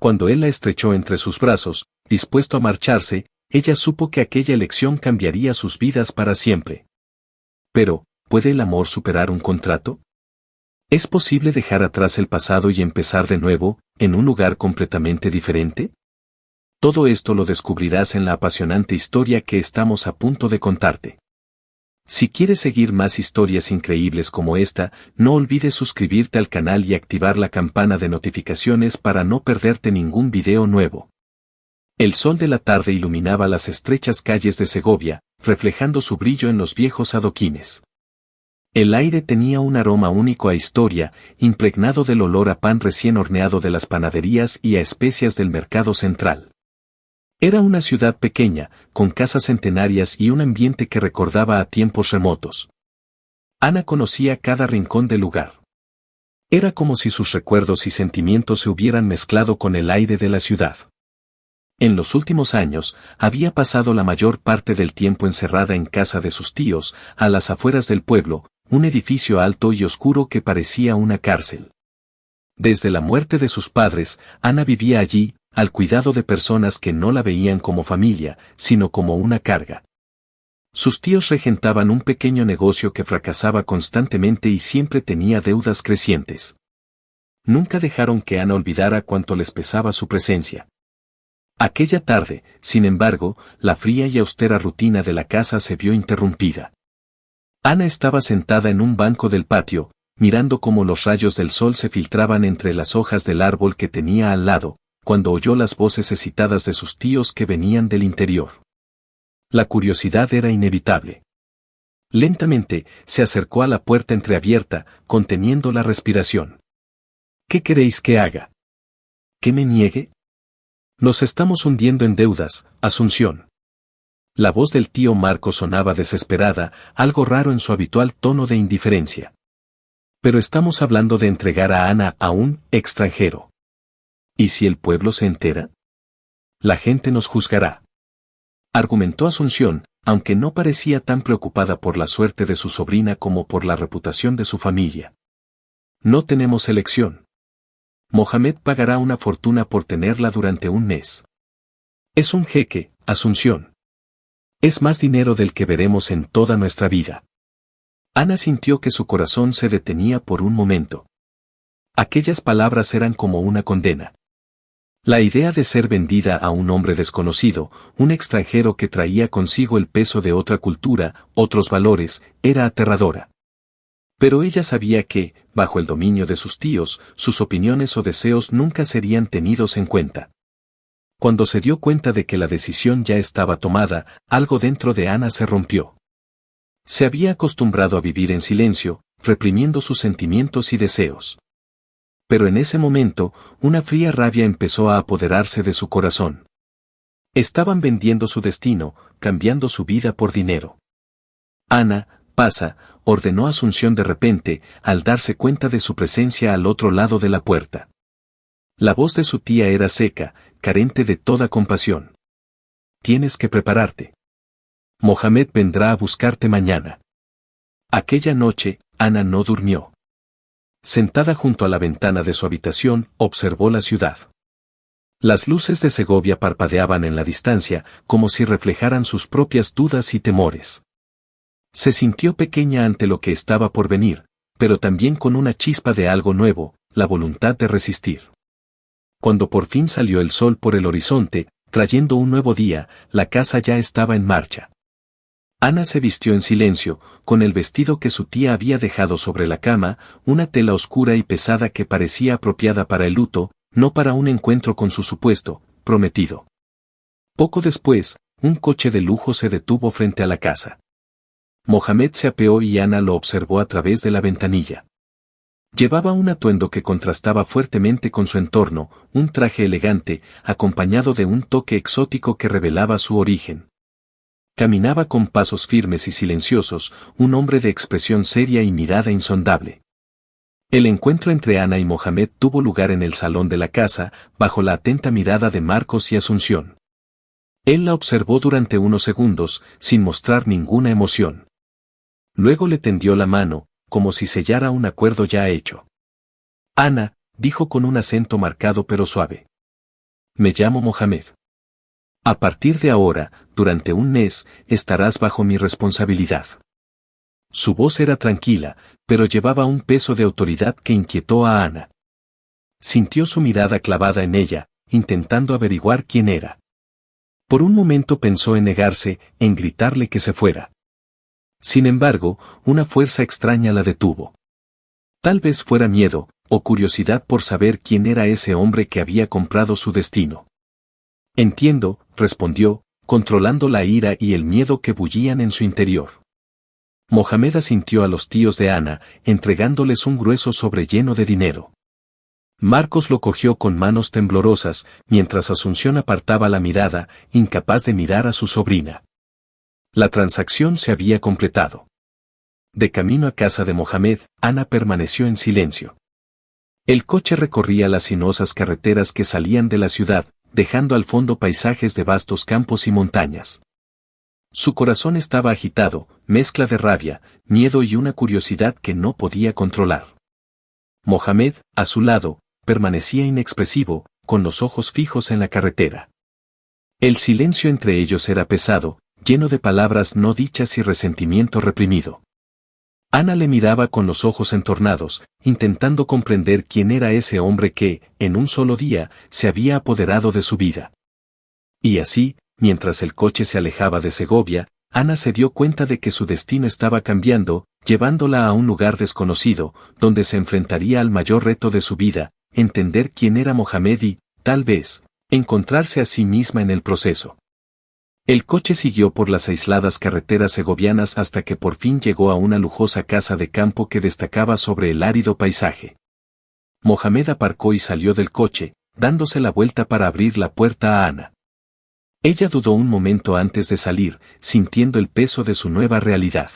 Cuando él la estrechó entre sus brazos, dispuesto a marcharse, ella supo que aquella elección cambiaría sus vidas para siempre. Pero, ¿puede el amor superar un contrato? ¿Es posible dejar atrás el pasado y empezar de nuevo, en un lugar completamente diferente? Todo esto lo descubrirás en la apasionante historia que estamos a punto de contarte. Si quieres seguir más historias increíbles como esta, no olvides suscribirte al canal y activar la campana de notificaciones para no perderte ningún video nuevo. El sol de la tarde iluminaba las estrechas calles de Segovia, reflejando su brillo en los viejos adoquines. El aire tenía un aroma único a historia, impregnado del olor a pan recién horneado de las panaderías y a especias del mercado central. Era una ciudad pequeña, con casas centenarias y un ambiente que recordaba a tiempos remotos. Ana conocía cada rincón del lugar. Era como si sus recuerdos y sentimientos se hubieran mezclado con el aire de la ciudad. En los últimos años, había pasado la mayor parte del tiempo encerrada en casa de sus tíos, a las afueras del pueblo, un edificio alto y oscuro que parecía una cárcel. Desde la muerte de sus padres, Ana vivía allí, al cuidado de personas que no la veían como familia, sino como una carga. Sus tíos regentaban un pequeño negocio que fracasaba constantemente y siempre tenía deudas crecientes. Nunca dejaron que Ana olvidara cuánto les pesaba su presencia. Aquella tarde, sin embargo, la fría y austera rutina de la casa se vio interrumpida. Ana estaba sentada en un banco del patio, mirando cómo los rayos del sol se filtraban entre las hojas del árbol que tenía al lado, cuando oyó las voces excitadas de sus tíos que venían del interior. La curiosidad era inevitable. Lentamente, se acercó a la puerta entreabierta, conteniendo la respiración. ¿Qué queréis que haga? ¿Que me niegue? Nos estamos hundiendo en deudas, Asunción. La voz del tío Marco sonaba desesperada, algo raro en su habitual tono de indiferencia. Pero estamos hablando de entregar a Ana a un extranjero. ¿Y si el pueblo se entera? La gente nos juzgará. Argumentó Asunción, aunque no parecía tan preocupada por la suerte de su sobrina como por la reputación de su familia. No tenemos elección. Mohamed pagará una fortuna por tenerla durante un mes. Es un jeque, Asunción. Es más dinero del que veremos en toda nuestra vida. Ana sintió que su corazón se detenía por un momento. Aquellas palabras eran como una condena. La idea de ser vendida a un hombre desconocido, un extranjero que traía consigo el peso de otra cultura, otros valores, era aterradora. Pero ella sabía que, bajo el dominio de sus tíos, sus opiniones o deseos nunca serían tenidos en cuenta. Cuando se dio cuenta de que la decisión ya estaba tomada, algo dentro de Ana se rompió. Se había acostumbrado a vivir en silencio, reprimiendo sus sentimientos y deseos. Pero en ese momento, una fría rabia empezó a apoderarse de su corazón. Estaban vendiendo su destino, cambiando su vida por dinero. Ana, pasa, ordenó Asunción de repente, al darse cuenta de su presencia al otro lado de la puerta. La voz de su tía era seca, carente de toda compasión. Tienes que prepararte. Mohamed vendrá a buscarte mañana. Aquella noche, Ana no durmió. Sentada junto a la ventana de su habitación, observó la ciudad. Las luces de Segovia parpadeaban en la distancia, como si reflejaran sus propias dudas y temores. Se sintió pequeña ante lo que estaba por venir, pero también con una chispa de algo nuevo, la voluntad de resistir. Cuando por fin salió el sol por el horizonte, trayendo un nuevo día, la casa ya estaba en marcha. Ana se vistió en silencio, con el vestido que su tía había dejado sobre la cama, una tela oscura y pesada que parecía apropiada para el luto, no para un encuentro con su supuesto prometido. Poco después, un coche de lujo se detuvo frente a la casa. Mohamed se apeó y Ana lo observó a través de la ventanilla. Llevaba un atuendo que contrastaba fuertemente con su entorno, un traje elegante, acompañado de un toque exótico que revelaba su origen. Caminaba con pasos firmes y silenciosos, un hombre de expresión seria y mirada insondable. El encuentro entre Ana y Mohamed tuvo lugar en el salón de la casa, bajo la atenta mirada de Marcos y Asunción. Él la observó durante unos segundos, sin mostrar ninguna emoción. Luego le tendió la mano, como si sellara un acuerdo ya hecho. Ana, dijo con un acento marcado pero suave. Me llamo Mohamed. A partir de ahora, durante un mes, estarás bajo mi responsabilidad. Su voz era tranquila, pero llevaba un peso de autoridad que inquietó a Ana. Sintió su mirada clavada en ella, intentando averiguar quién era. Por un momento pensó en negarse, en gritarle que se fuera. Sin embargo, una fuerza extraña la detuvo. Tal vez fuera miedo, o curiosidad por saber quién era ese hombre que había comprado su destino. Entiendo, respondió, controlando la ira y el miedo que bullían en su interior. Mohamed asintió a los tíos de Ana, entregándoles un grueso sobre lleno de dinero. Marcos lo cogió con manos temblorosas, mientras Asunción apartaba la mirada, incapaz de mirar a su sobrina. La transacción se había completado. De camino a casa de Mohamed, Ana permaneció en silencio. El coche recorría las sinuosas carreteras que salían de la ciudad, dejando al fondo paisajes de vastos campos y montañas. Su corazón estaba agitado, mezcla de rabia, miedo y una curiosidad que no podía controlar. Mohamed, a su lado, permanecía inexpresivo, con los ojos fijos en la carretera. El silencio entre ellos era pesado, lleno de palabras no dichas y resentimiento reprimido. Ana le miraba con los ojos entornados, intentando comprender quién era ese hombre que, en un solo día, se había apoderado de su vida. Y así, mientras el coche se alejaba de Segovia, Ana se dio cuenta de que su destino estaba cambiando, llevándola a un lugar desconocido, donde se enfrentaría al mayor reto de su vida, entender quién era Mohamed y, tal vez, encontrarse a sí misma en el proceso. El coche siguió por las aisladas carreteras segovianas hasta que por fin llegó a una lujosa casa de campo que destacaba sobre el árido paisaje. Mohamed aparcó y salió del coche, dándose la vuelta para abrir la puerta a Ana. Ella dudó un momento antes de salir, sintiendo el peso de su nueva realidad.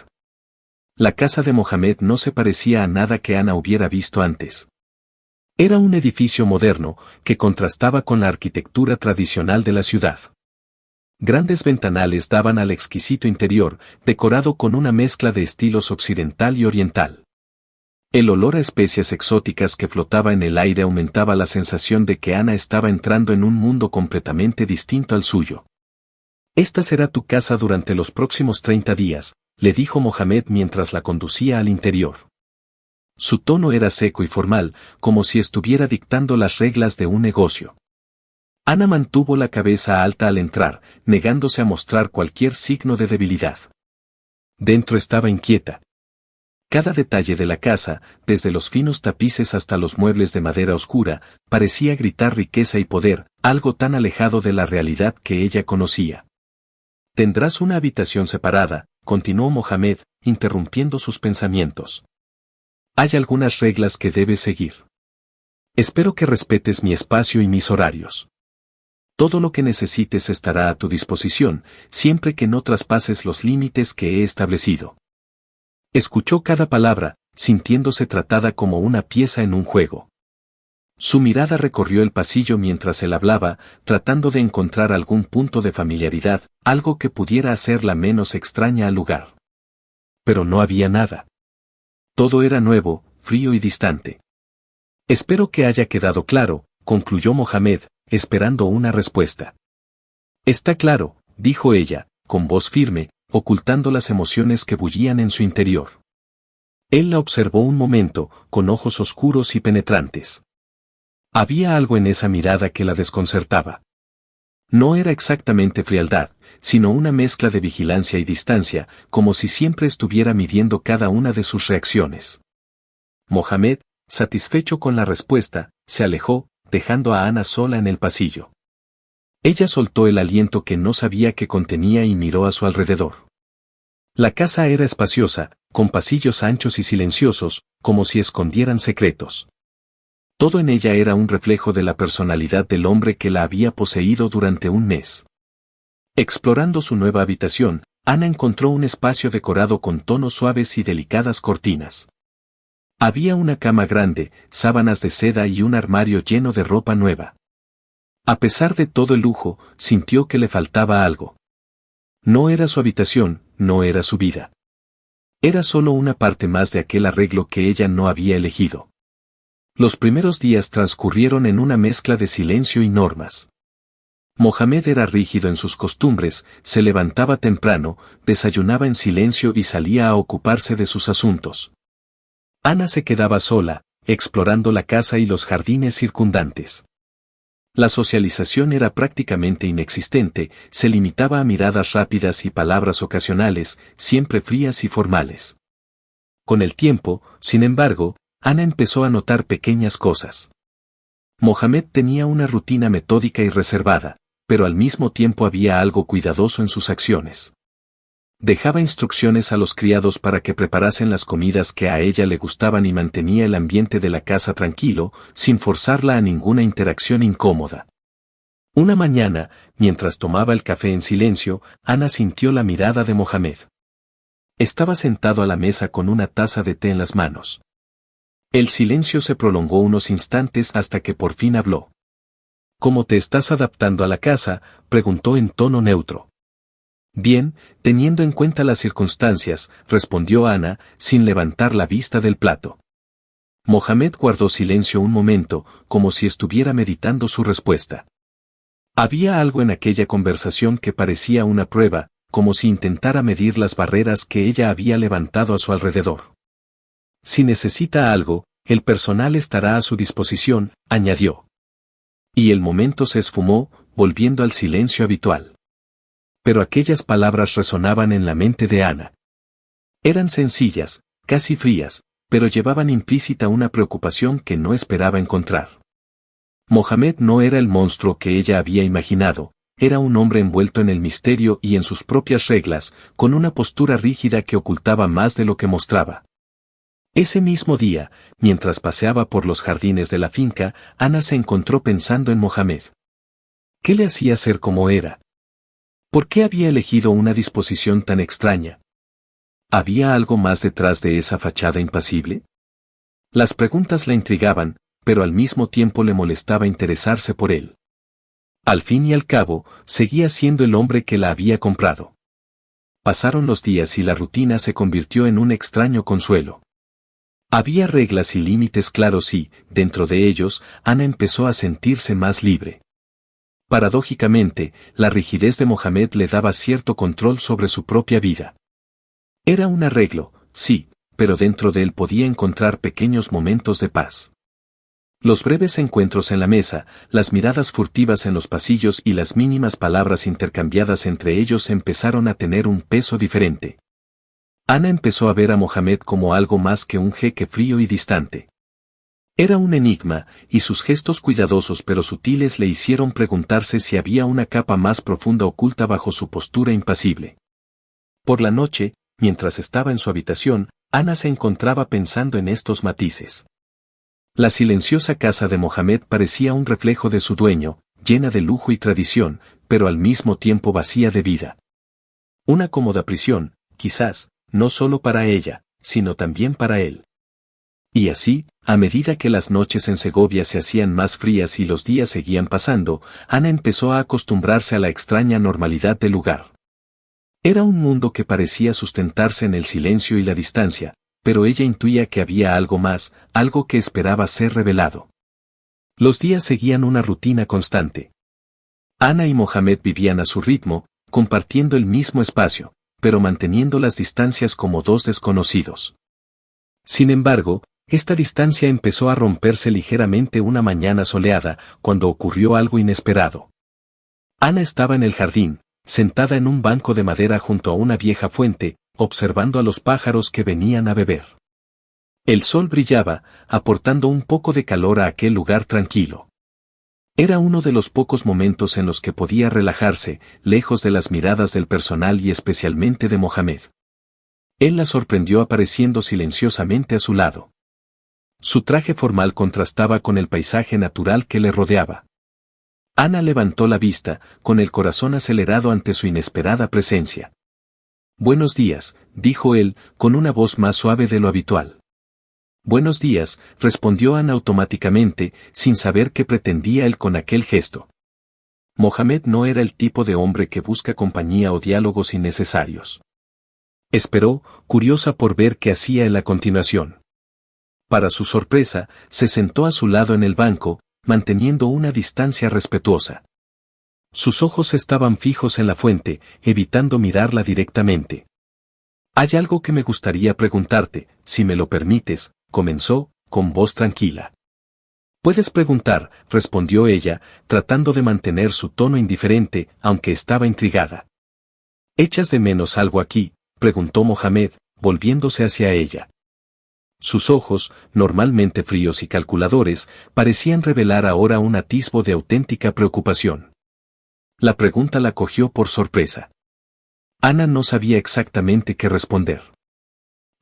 La casa de Mohamed no se parecía a nada que Ana hubiera visto antes. Era un edificio moderno, que contrastaba con la arquitectura tradicional de la ciudad. Grandes ventanales daban al exquisito interior, decorado con una mezcla de estilos occidental y oriental. El olor a especias exóticas que flotaba en el aire aumentaba la sensación de que Ana estaba entrando en un mundo completamente distinto al suyo. «Esta será tu casa durante los próximos 30 días», le dijo Mohamed mientras la conducía al interior. Su tono era seco y formal, como si estuviera dictando las reglas de un negocio. Ana mantuvo la cabeza alta al entrar, negándose a mostrar cualquier signo de debilidad. Dentro estaba inquieta. Cada detalle de la casa, desde los finos tapices hasta los muebles de madera oscura, parecía gritar riqueza y poder, algo tan alejado de la realidad que ella conocía. «Tendrás una habitación separada», continuó Mohamed, interrumpiendo sus pensamientos. «Hay algunas reglas que debes seguir. Espero que respetes mi espacio y mis horarios. Todo lo que necesites estará a tu disposición, siempre que no traspases los límites que he establecido». Escuchó cada palabra, sintiéndose tratada como una pieza en un juego. Su mirada recorrió el pasillo mientras él hablaba, tratando de encontrar algún punto de familiaridad, algo que pudiera hacerla menos extraña al lugar. Pero no había nada. Todo era nuevo, frío y distante. «Espero que haya quedado claro», concluyó Mohamed, esperando una respuesta. «Está claro», dijo ella, con voz firme, ocultando las emociones que bullían en su interior. Él la observó un momento, con ojos oscuros y penetrantes. Había algo en esa mirada que la desconcertaba. No era exactamente frialdad, sino una mezcla de vigilancia y distancia, como si siempre estuviera midiendo cada una de sus reacciones. Mohamed, satisfecho con la respuesta, se alejó, dejando a Ana sola en el pasillo. Ella soltó el aliento que no sabía que contenía y miró a su alrededor. La casa era espaciosa, con pasillos anchos y silenciosos, como si escondieran secretos. Todo en ella era un reflejo de la personalidad del hombre que la había poseído durante un mes. Explorando su nueva habitación, Ana encontró un espacio decorado con tonos suaves y delicadas cortinas. Había una cama grande, sábanas de seda y un armario lleno de ropa nueva. A pesar de todo el lujo, sintió que le faltaba algo. No era su habitación, no era su vida. Era solo una parte más de aquel arreglo que ella no había elegido. Los primeros días transcurrieron en una mezcla de silencio y normas. Mohamed era rígido en sus costumbres, se levantaba temprano, desayunaba en silencio y salía a ocuparse de sus asuntos. Ana se quedaba sola, explorando la casa y los jardines circundantes. La socialización era prácticamente inexistente, se limitaba a miradas rápidas y palabras ocasionales, siempre frías y formales. Con el tiempo, sin embargo, Ana empezó a notar pequeñas cosas. Mohamed tenía una rutina metódica y reservada, pero al mismo tiempo había algo cuidadoso en sus acciones. Dejaba instrucciones a los criados para que preparasen las comidas que a ella le gustaban y mantenía el ambiente de la casa tranquilo, sin forzarla a ninguna interacción incómoda. Una mañana, mientras tomaba el café en silencio, Ana sintió la mirada de Mohamed. Estaba sentado a la mesa con una taza de té en las manos. El silencio se prolongó unos instantes hasta que por fin habló. ¿Cómo te estás adaptando a la casa?, preguntó en tono neutro. Bien, teniendo en cuenta las circunstancias, respondió Ana, sin levantar la vista del plato. Mohamed guardó silencio un momento, como si estuviera meditando su respuesta. Había algo en aquella conversación que parecía una prueba, como si intentara medir las barreras que ella había levantado a su alrededor. Si necesita algo, el personal estará a su disposición, añadió. Y el momento se esfumó, volviendo al silencio habitual. Pero aquellas palabras resonaban en la mente de Ana. Eran sencillas, casi frías, pero llevaban implícita una preocupación que no esperaba encontrar. Mohamed no era el monstruo que ella había imaginado, era un hombre envuelto en el misterio y en sus propias reglas, con una postura rígida que ocultaba más de lo que mostraba. Ese mismo día, mientras paseaba por los jardines de la finca, Ana se encontró pensando en Mohamed. ¿Qué le hacía ser como era? ¿Por qué había elegido una disposición tan extraña? ¿Había algo más detrás de esa fachada impasible? Las preguntas la intrigaban, pero al mismo tiempo le molestaba interesarse por él. Al fin y al cabo, seguía siendo el hombre que la había comprado. Pasaron los días y la rutina se convirtió en un extraño consuelo. Había reglas y límites claros y, dentro de ellos, Ana empezó a sentirse más libre. Paradójicamente, la rigidez de Mohamed le daba cierto control sobre su propia vida. Era un arreglo, sí, pero dentro de él podía encontrar pequeños momentos de paz. Los breves encuentros en la mesa, las miradas furtivas en los pasillos y las mínimas palabras intercambiadas entre ellos empezaron a tener un peso diferente. Ana empezó a ver a Mohamed como algo más que un jeque frío y distante. Era un enigma, y sus gestos cuidadosos pero sutiles le hicieron preguntarse si había una capa más profunda oculta bajo su postura impasible. Por la noche, mientras estaba en su habitación, Ana se encontraba pensando en estos matices. La silenciosa casa de Mohamed parecía un reflejo de su dueño, llena de lujo y tradición, pero al mismo tiempo vacía de vida. Una cómoda prisión, quizás, no solo para ella, sino también para él. Y así, a medida que las noches en Segovia se hacían más frías y los días seguían pasando, Ana empezó a acostumbrarse a la extraña normalidad del lugar. Era un mundo que parecía sustentarse en el silencio y la distancia, pero ella intuía que había algo más, algo que esperaba ser revelado. Los días seguían una rutina constante. Ana y Mohamed vivían a su ritmo, compartiendo el mismo espacio, pero manteniendo las distancias como dos desconocidos. Sin embargo, esta distancia empezó a romperse ligeramente una mañana soleada, cuando ocurrió algo inesperado. Ana estaba en el jardín, sentada en un banco de madera junto a una vieja fuente, observando a los pájaros que venían a beber. El sol brillaba, aportando un poco de calor a aquel lugar tranquilo. Era uno de los pocos momentos en los que podía relajarse, lejos de las miradas del personal y especialmente de Mohamed. Él la sorprendió apareciendo silenciosamente a su lado. Su traje formal contrastaba con el paisaje natural que le rodeaba. Ana levantó la vista, con el corazón acelerado ante su inesperada presencia. «Buenos días», dijo él, con una voz más suave de lo habitual. «Buenos días», respondió Ana automáticamente, sin saber qué pretendía él con aquel gesto. Mohamed no era el tipo de hombre que busca compañía o diálogos innecesarios. Esperó, curiosa por ver qué hacía él a continuación. Para su sorpresa, se sentó a su lado en el banco, manteniendo una distancia respetuosa. Sus ojos estaban fijos en la fuente, evitando mirarla directamente. Hay algo que me gustaría preguntarte, si me lo permites, comenzó, con voz tranquila. Puedes preguntar, respondió ella, tratando de mantener su tono indiferente, aunque estaba intrigada. ¿Echas de menos algo aquí?, preguntó Mohamed, volviéndose hacia ella. Sus ojos, normalmente fríos y calculadores, parecían revelar ahora un atisbo de auténtica preocupación. La pregunta la cogió por sorpresa. Ana no sabía exactamente qué responder.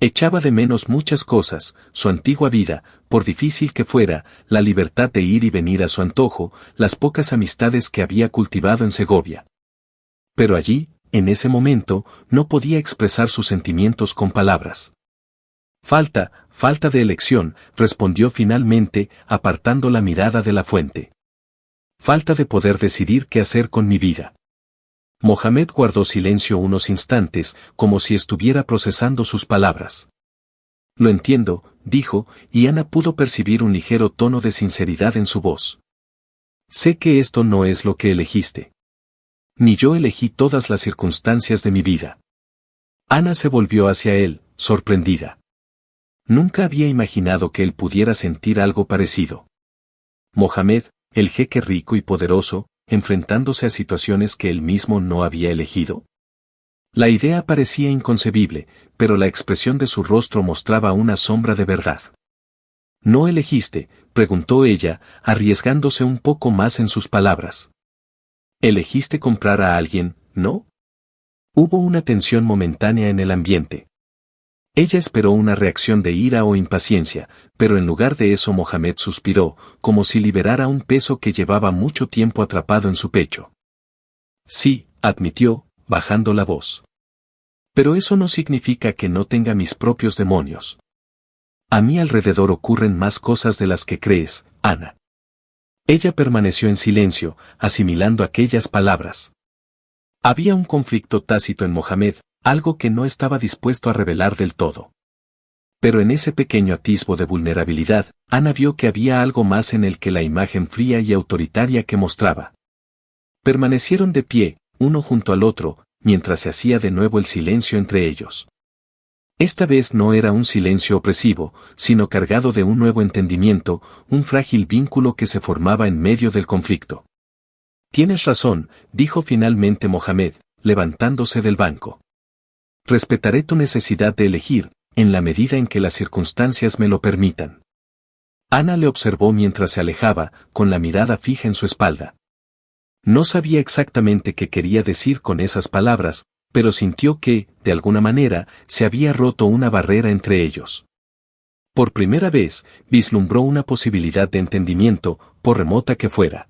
Echaba de menos muchas cosas, su antigua vida, por difícil que fuera, la libertad de ir y venir a su antojo, las pocas amistades que había cultivado en Segovia. Pero allí, en ese momento, no podía expresar sus sentimientos con palabras. Falta de elección, respondió finalmente, apartando la mirada de la fuente. Falta de poder decidir qué hacer con mi vida. Mohamed guardó silencio unos instantes, como si estuviera procesando sus palabras. Lo entiendo, dijo, y Ana pudo percibir un ligero tono de sinceridad en su voz. Sé que esto no es lo que elegiste. Ni yo elegí todas las circunstancias de mi vida. Ana se volvió hacia él, sorprendida. Nunca había imaginado que él pudiera sentir algo parecido. Mohamed, el jeque rico y poderoso, enfrentándose a situaciones que él mismo no había elegido. La idea parecía inconcebible, pero la expresión de su rostro mostraba una sombra de verdad. ¿No elegiste?, preguntó ella, arriesgándose un poco más en sus palabras. Elegiste comprar a alguien, ¿no? Hubo una tensión momentánea en el ambiente. Ella esperó una reacción de ira o impaciencia, pero en lugar de eso Mohamed suspiró, como si liberara un peso que llevaba mucho tiempo atrapado en su pecho. Sí, admitió, bajando la voz. Pero eso no significa que no tenga mis propios demonios. A mi alrededor ocurren más cosas de las que crees, Ana. Ella permaneció en silencio, asimilando aquellas palabras. Había un conflicto tácito en Mohamed, algo que no estaba dispuesto a revelar del todo. Pero en ese pequeño atisbo de vulnerabilidad, Ana vio que había algo más en él que la imagen fría y autoritaria que mostraba. Permanecieron de pie, uno junto al otro, mientras se hacía de nuevo el silencio entre ellos. Esta vez no era un silencio opresivo, sino cargado de un nuevo entendimiento, un frágil vínculo que se formaba en medio del conflicto. Tienes razón, dijo finalmente Mohamed, levantándose del banco. Respetaré tu necesidad de elegir, en la medida en que las circunstancias me lo permitan. Ana le observó mientras se alejaba, con la mirada fija en su espalda. No sabía exactamente qué quería decir con esas palabras, pero sintió que, de alguna manera, se había roto una barrera entre ellos. Por primera vez, vislumbró una posibilidad de entendimiento, por remota que fuera.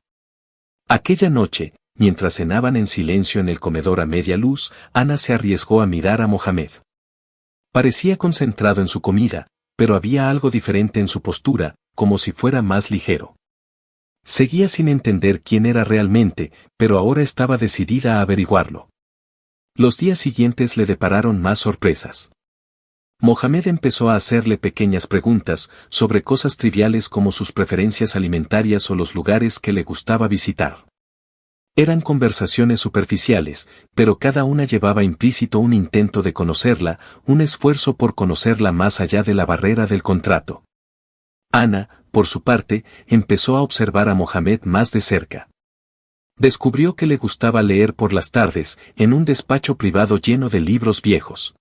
Aquella noche, mientras cenaban en silencio en el comedor a media luz, Ana se arriesgó a mirar a Mohamed. Parecía concentrado en su comida, pero había algo diferente en su postura, como si fuera más ligero. Seguía sin entender quién era realmente, pero ahora estaba decidida a averiguarlo. Los días siguientes le depararon más sorpresas. Mohamed empezó a hacerle pequeñas preguntas sobre cosas triviales como sus preferencias alimentarias o los lugares que le gustaba visitar. Eran conversaciones superficiales, pero cada una llevaba implícito un intento de conocerla, un esfuerzo por conocerla más allá de la barrera del contrato. Ana, por su parte, empezó a observar a Mohamed más de cerca. Descubrió que le gustaba leer por las tardes, en un despacho privado lleno de libros viejos.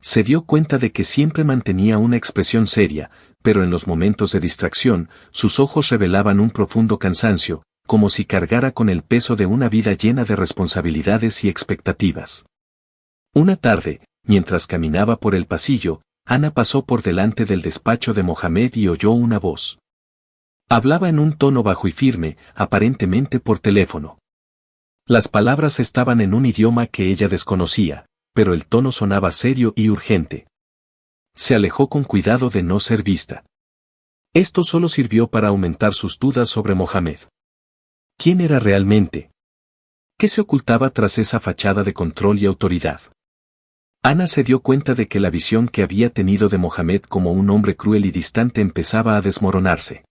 Se dio cuenta de que siempre mantenía una expresión seria, pero en los momentos de distracción, sus ojos revelaban un profundo cansancio, como si cargara con el peso de una vida llena de responsabilidades y expectativas. Una tarde, mientras caminaba por el pasillo, Ana pasó por delante del despacho de Mohamed y oyó una voz. Hablaba en un tono bajo y firme, aparentemente por teléfono. Las palabras estaban en un idioma que ella desconocía, pero el tono sonaba serio y urgente. Se alejó con cuidado de no ser vista. Esto solo sirvió para aumentar sus dudas sobre Mohamed. ¿Quién era realmente? ¿Qué se ocultaba tras esa fachada de control y autoridad? Ana se dio cuenta de que la visión que había tenido de Mohamed como un hombre cruel y distante empezaba a desmoronarse.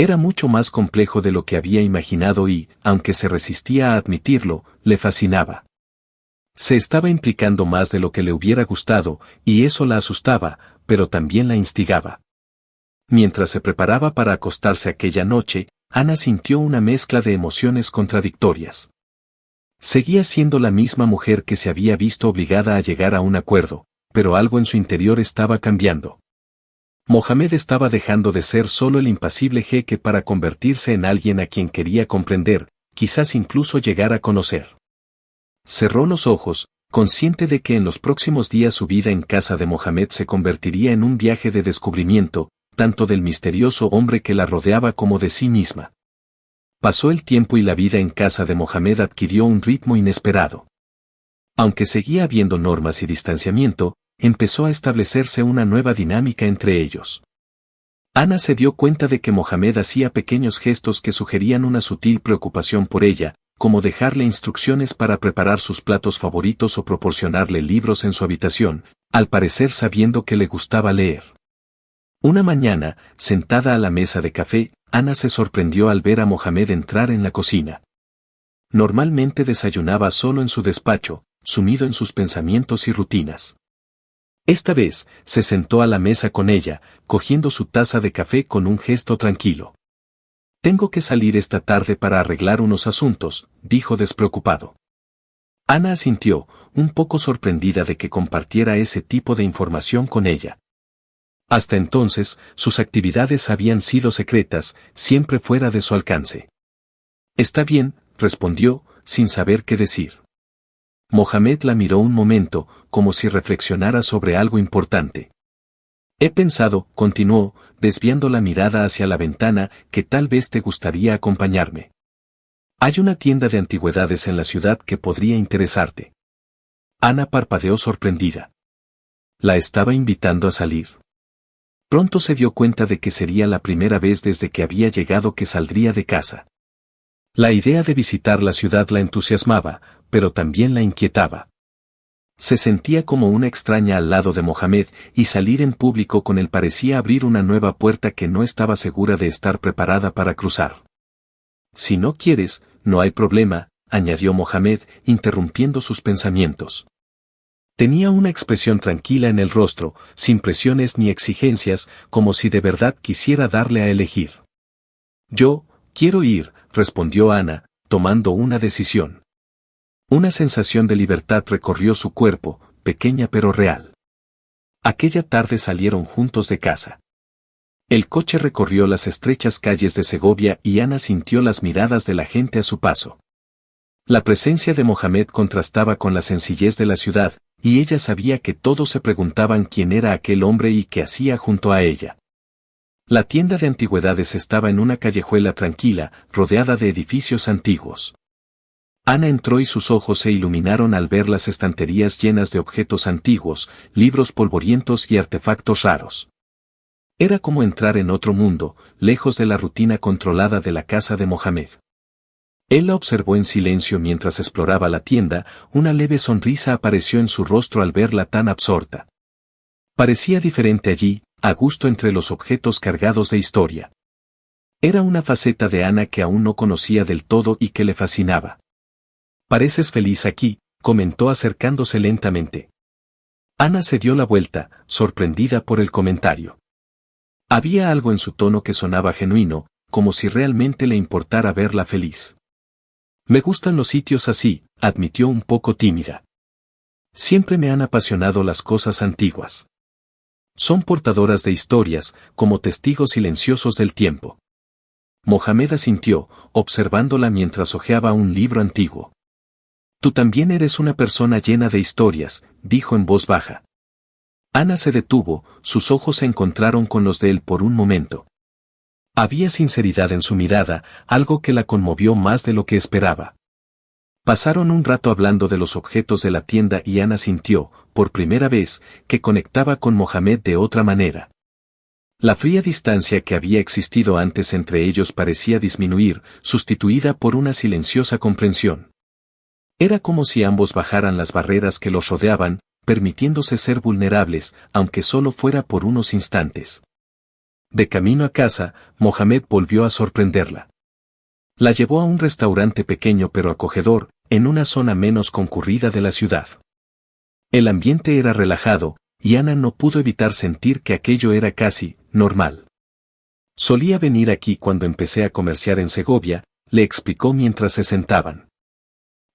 Era mucho más complejo de lo que había imaginado y, aunque se resistía a admitirlo, le fascinaba. Se estaba implicando más de lo que le hubiera gustado, y eso la asustaba, pero también la instigaba. Mientras se preparaba para acostarse aquella noche, Ana sintió una mezcla de emociones contradictorias. Seguía siendo la misma mujer que se había visto obligada a llegar a un acuerdo, pero algo en su interior estaba cambiando. Mohamed estaba dejando de ser solo el impasible jeque para convertirse en alguien a quien quería comprender, quizás incluso llegar a conocer. Cerró los ojos, consciente de que en los próximos días su vida en casa de Mohamed se convertiría en un viaje de descubrimiento, tanto del misterioso hombre que la rodeaba como de sí misma. Pasó el tiempo y la vida en casa de Mohamed adquirió un ritmo inesperado. Aunque seguía habiendo normas y distanciamiento, empezó a establecerse una nueva dinámica entre ellos. Ana se dio cuenta de que Mohamed hacía pequeños gestos que sugerían una sutil preocupación por ella, como dejarle instrucciones para preparar sus platos favoritos o proporcionarle libros en su habitación, al parecer sabiendo que le gustaba leer. Una mañana, sentada a la mesa de café, Ana se sorprendió al ver a Mohamed entrar en la cocina. Normalmente desayunaba solo en su despacho, sumido en sus pensamientos y rutinas. Esta vez, se sentó a la mesa con ella, cogiendo su taza de café con un gesto tranquilo. «Tengo que salir esta tarde para arreglar unos asuntos», dijo despreocupado. Ana asintió, un poco sorprendida de que compartiera ese tipo de información con ella. Hasta entonces, sus actividades habían sido secretas, siempre fuera de su alcance. «Está bien», respondió, sin saber qué decir. Mohamed la miró un momento, como si reflexionara sobre algo importante. «He pensado», continuó, desviando la mirada hacia la ventana, «que tal vez te gustaría acompañarme. Hay una tienda de antigüedades en la ciudad que podría interesarte». Ana parpadeó sorprendida. ¿La estaba invitando a salir? Pronto se dio cuenta de que sería la primera vez desde que había llegado que saldría de casa. La idea de visitar la ciudad la entusiasmaba, pero también la inquietaba. Se sentía como una extraña al lado de Mohamed, y salir en público con él parecía abrir una nueva puerta que no estaba segura de estar preparada para cruzar. «Si no quieres, no hay problema», añadió Mohamed, interrumpiendo sus pensamientos. Tenía una expresión tranquila en el rostro, sin presiones ni exigencias, como si de verdad quisiera darle a elegir. «Yo, quiero ir», respondió Ana, tomando una decisión. Una sensación de libertad recorrió su cuerpo, pequeña pero real. Aquella tarde salieron juntos de casa. El coche recorrió las estrechas calles de Segovia y Ana sintió las miradas de la gente a su paso. La presencia de Mohamed contrastaba con la sencillez de la ciudad, y ella sabía que todos se preguntaban quién era aquel hombre y qué hacía junto a ella. La tienda de antigüedades estaba en una callejuela tranquila, rodeada de edificios antiguos. Ana entró y sus ojos se iluminaron al ver las estanterías llenas de objetos antiguos, libros polvorientos y artefactos raros. Era como entrar en otro mundo, lejos de la rutina controlada de la casa de Mohamed. Él la observó en silencio mientras exploraba la tienda, una leve sonrisa apareció en su rostro al verla tan absorta. Parecía diferente allí, a gusto entre los objetos cargados de historia. Era una faceta de Ana que aún no conocía del todo y que le fascinaba. «Pareces feliz aquí», comentó acercándose lentamente. Ana se dio la vuelta, sorprendida por el comentario. Había algo en su tono que sonaba genuino, como si realmente le importara verla feliz. «Me gustan los sitios así», admitió un poco tímida. «Siempre me han apasionado las cosas antiguas. Son portadoras de historias, como testigos silenciosos del tiempo». Mohamed asintió, observándola mientras hojeaba un libro antiguo. «Tú también eres una persona llena de historias», dijo en voz baja. Ana se detuvo, sus ojos se encontraron con los de él por un momento. Había sinceridad en su mirada, algo que la conmovió más de lo que esperaba. Pasaron un rato hablando de los objetos de la tienda y Ana sintió, por primera vez, que conectaba con Mohamed de otra manera. La fría distancia que había existido antes entre ellos parecía disminuir, sustituida por una silenciosa comprensión. Era como si ambos bajaran las barreras que los rodeaban, permitiéndose ser vulnerables, aunque solo fuera por unos instantes. De camino a casa, Mohamed volvió a sorprenderla. La llevó a un restaurante pequeño pero acogedor, en una zona menos concurrida de la ciudad. El ambiente era relajado, y Ana no pudo evitar sentir que aquello era casi normal. Solía venir aquí cuando empecé a comerciar en Segovia, le explicó mientras se sentaban.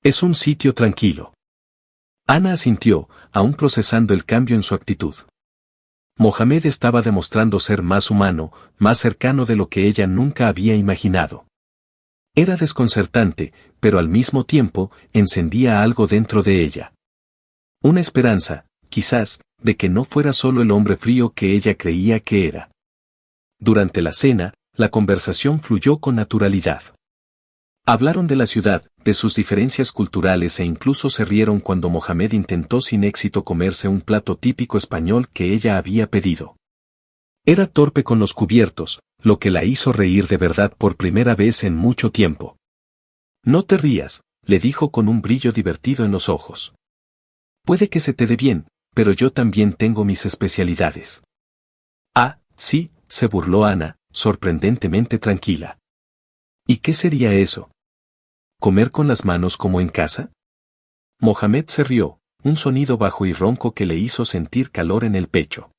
Es un sitio tranquilo. Ana asintió, aún procesando el cambio en su actitud. Mohamed estaba demostrando ser más humano, más cercano de lo que ella nunca había imaginado. Era desconcertante, pero al mismo tiempo, encendía algo dentro de ella. Una esperanza, quizás, de que no fuera solo el hombre frío que ella creía que era. Durante la cena, la conversación fluyó con naturalidad. Hablaron de la ciudad, de sus diferencias culturales e incluso se rieron cuando Mohamed intentó sin éxito comerse un plato típico español que ella había pedido. Era torpe con los cubiertos, lo que la hizo reír de verdad por primera vez en mucho tiempo. No te rías, le dijo con un brillo divertido en los ojos. Puede que se te dé bien, pero yo también tengo mis especialidades. Ah, sí, se burló Ana, sorprendentemente tranquila. ¿Y qué sería eso? ¿Comer con las manos como en casa? Mohamed se rió, un sonido bajo y ronco que le hizo sentir calor en el pecho.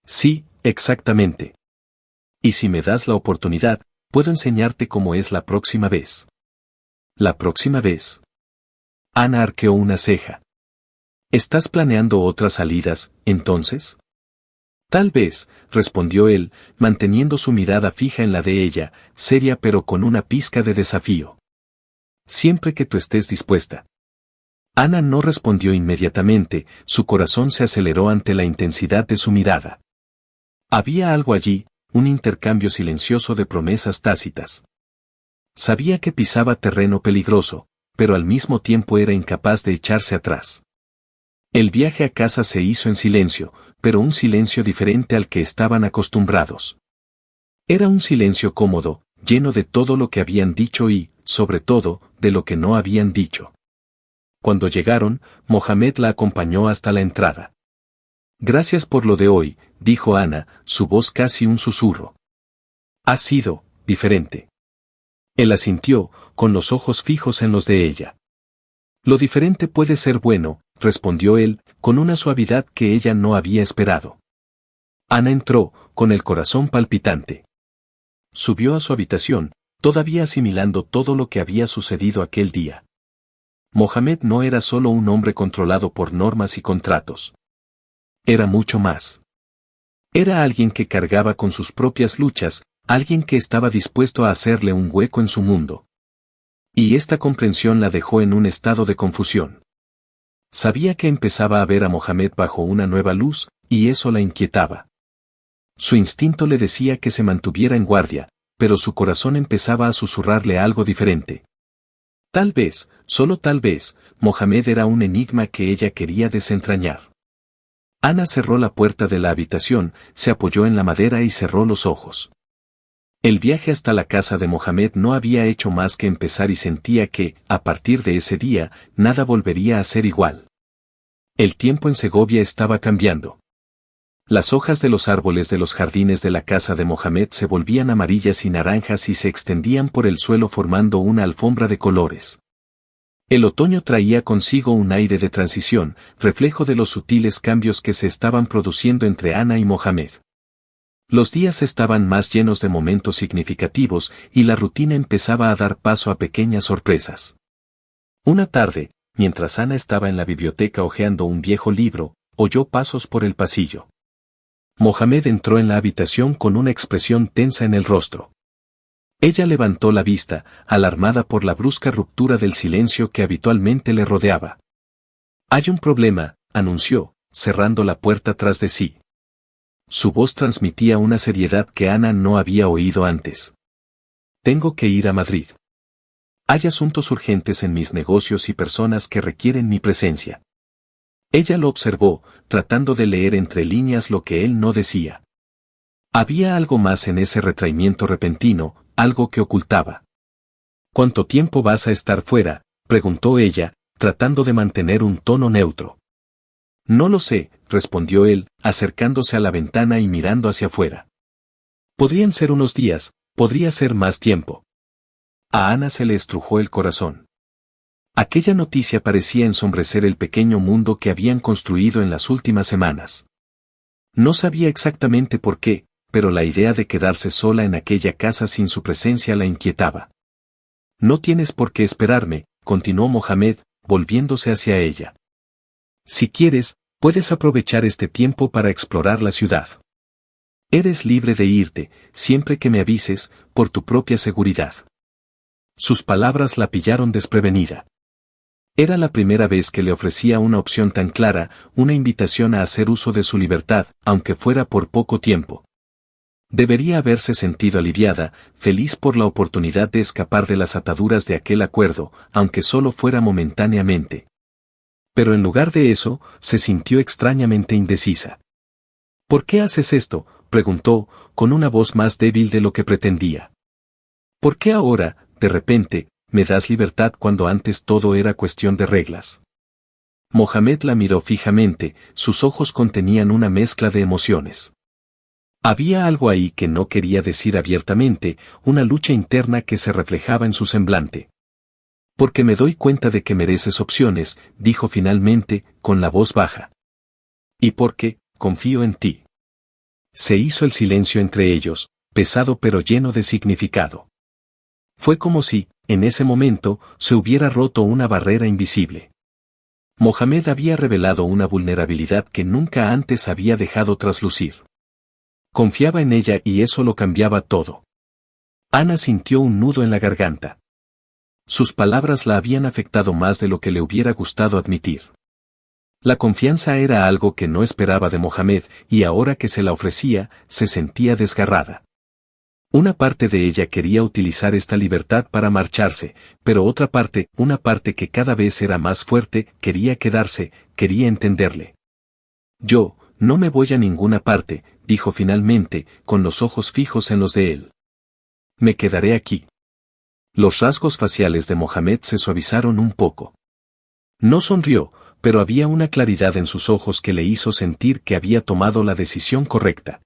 Sí, exactamente. Y si me das la oportunidad, puedo enseñarte cómo es la próxima vez. ¿La próxima vez? Ana arqueó una ceja. ¿Estás planeando otras salidas, entonces? Tal vez, respondió él, manteniendo su mirada fija en la de ella, seria pero con una pizca de desafío. Siempre que tú estés dispuesta. Ana no respondió inmediatamente, su corazón se aceleró ante la intensidad de su mirada. Había algo allí, un intercambio silencioso de promesas tácitas. Sabía que pisaba terreno peligroso, pero al mismo tiempo era incapaz de echarse atrás. El viaje a casa se hizo en silencio, pero un silencio diferente al que estaban acostumbrados. Era un silencio cómodo, lleno de todo lo que habían dicho y, sobre todo, de lo que no habían dicho. Cuando llegaron, Mohamed la acompañó hasta la entrada. Gracias por lo de hoy, dijo Ana, su voz casi un susurro. Ha sido diferente. Él asintió, con los ojos fijos en los de ella. Lo diferente puede ser bueno, respondió él, con una suavidad que ella no había esperado. Ana entró, con el corazón palpitante. Subió a su habitación, todavía asimilando todo lo que había sucedido aquel día. Mohamed no era solo un hombre controlado por normas y contratos. Era mucho más. Era alguien que cargaba con sus propias luchas, alguien que estaba dispuesto a hacerle un hueco en su mundo. Y esta comprensión la dejó en un estado de confusión. Sabía que empezaba a ver a Mohamed bajo una nueva luz, y eso la inquietaba. Su instinto le decía que se mantuviera en guardia, pero su corazón empezaba a susurrarle algo diferente. Tal vez, solo tal vez, Mohamed era un enigma que ella quería desentrañar. Ana cerró la puerta de la habitación, se apoyó en la madera y cerró los ojos. El viaje hasta la casa de Mohamed no había hecho más que empezar y sentía que, a partir de ese día, nada volvería a ser igual. El tiempo en Segovia estaba cambiando. Las hojas de los árboles de los jardines de la casa de Mohamed se volvían amarillas y naranjas y se extendían por el suelo formando una alfombra de colores. El otoño traía consigo un aire de transición, reflejo de los sutiles cambios que se estaban produciendo entre Ana y Mohamed. Los días estaban más llenos de momentos significativos y la rutina empezaba a dar paso a pequeñas sorpresas. Una tarde, mientras Ana estaba en la biblioteca hojeando un viejo libro, oyó pasos por el pasillo. Mohamed entró en la habitación con una expresión tensa en el rostro. Ella levantó la vista, alarmada por la brusca ruptura del silencio que habitualmente le rodeaba. Hay un problema, anunció, cerrando la puerta tras de sí. Su voz transmitía una seriedad que Ana no había oído antes. Tengo que ir a Madrid. Hay asuntos urgentes en mis negocios y personas que requieren mi presencia. Ella lo observó, tratando de leer entre líneas lo que él no decía. Había algo más en ese retraimiento repentino, algo que ocultaba. ¿Cuánto tiempo vas a estar fuera?, preguntó ella, tratando de mantener un tono neutro. No lo sé, respondió él, acercándose a la ventana y mirando hacia afuera. Podrían ser unos días, podría ser más tiempo. A Ana se le estrujó el corazón. Aquella noticia parecía ensombrecer el pequeño mundo que habían construido en las últimas semanas. No sabía exactamente por qué, pero la idea de quedarse sola en aquella casa sin su presencia la inquietaba. No tienes por qué esperarme, continuó Mohamed, volviéndose hacia ella. Si quieres, puedes aprovechar este tiempo para explorar la ciudad. Eres libre de irte, siempre que me avises, por tu propia seguridad. Sus palabras la pillaron desprevenida. Era la primera vez que le ofrecía una opción tan clara, una invitación a hacer uso de su libertad, aunque fuera por poco tiempo. Debería haberse sentido aliviada, feliz por la oportunidad de escapar de las ataduras de aquel acuerdo, aunque solo fuera momentáneamente. Pero en lugar de eso, se sintió extrañamente indecisa. ¿Por qué haces esto?, preguntó, con una voz más débil de lo que pretendía. ¿Por qué ahora, de repente, me das libertad cuando antes todo era cuestión de reglas? Mohamed la miró fijamente, sus ojos contenían una mezcla de emociones. Había algo ahí que no quería decir abiertamente, una lucha interna que se reflejaba en su semblante. Porque me doy cuenta de que mereces opciones, dijo finalmente, con la voz baja. Y porque, confío en ti. Se hizo el silencio entre ellos, pesado pero lleno de significado. Fue como si, en ese momento, se hubiera roto una barrera invisible. Mohamed había revelado una vulnerabilidad que nunca antes había dejado traslucir. Confiaba en ella y eso lo cambiaba todo. Ana sintió un nudo en la garganta. Sus palabras la habían afectado más de lo que le hubiera gustado admitir. La confianza era algo que no esperaba de Mohamed y ahora que se la ofrecía, se sentía desgarrada. Una parte de ella quería utilizar esta libertad para marcharse, pero otra parte, una parte que cada vez era más fuerte, quería quedarse, quería entenderle. Yo, no me voy a ninguna parte, dijo finalmente, con los ojos fijos en los de él. Me quedaré aquí. Los rasgos faciales de Mohamed se suavizaron un poco. No sonrió, pero había una claridad en sus ojos que le hizo sentir que había tomado la decisión correcta.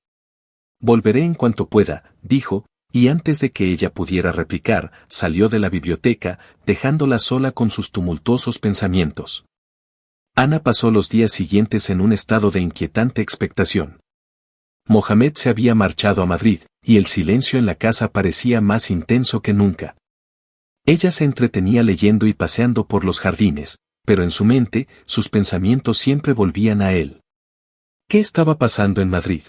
Volveré en cuanto pueda, dijo, y antes de que ella pudiera replicar, salió de la biblioteca, dejándola sola con sus tumultuosos pensamientos. Ana pasó los días siguientes en un estado de inquietante expectación. Mohamed se había marchado a Madrid, y el silencio en la casa parecía más intenso que nunca. Ella se entretenía leyendo y paseando por los jardines, pero en su mente, sus pensamientos siempre volvían a él. ¿Qué estaba pasando en Madrid?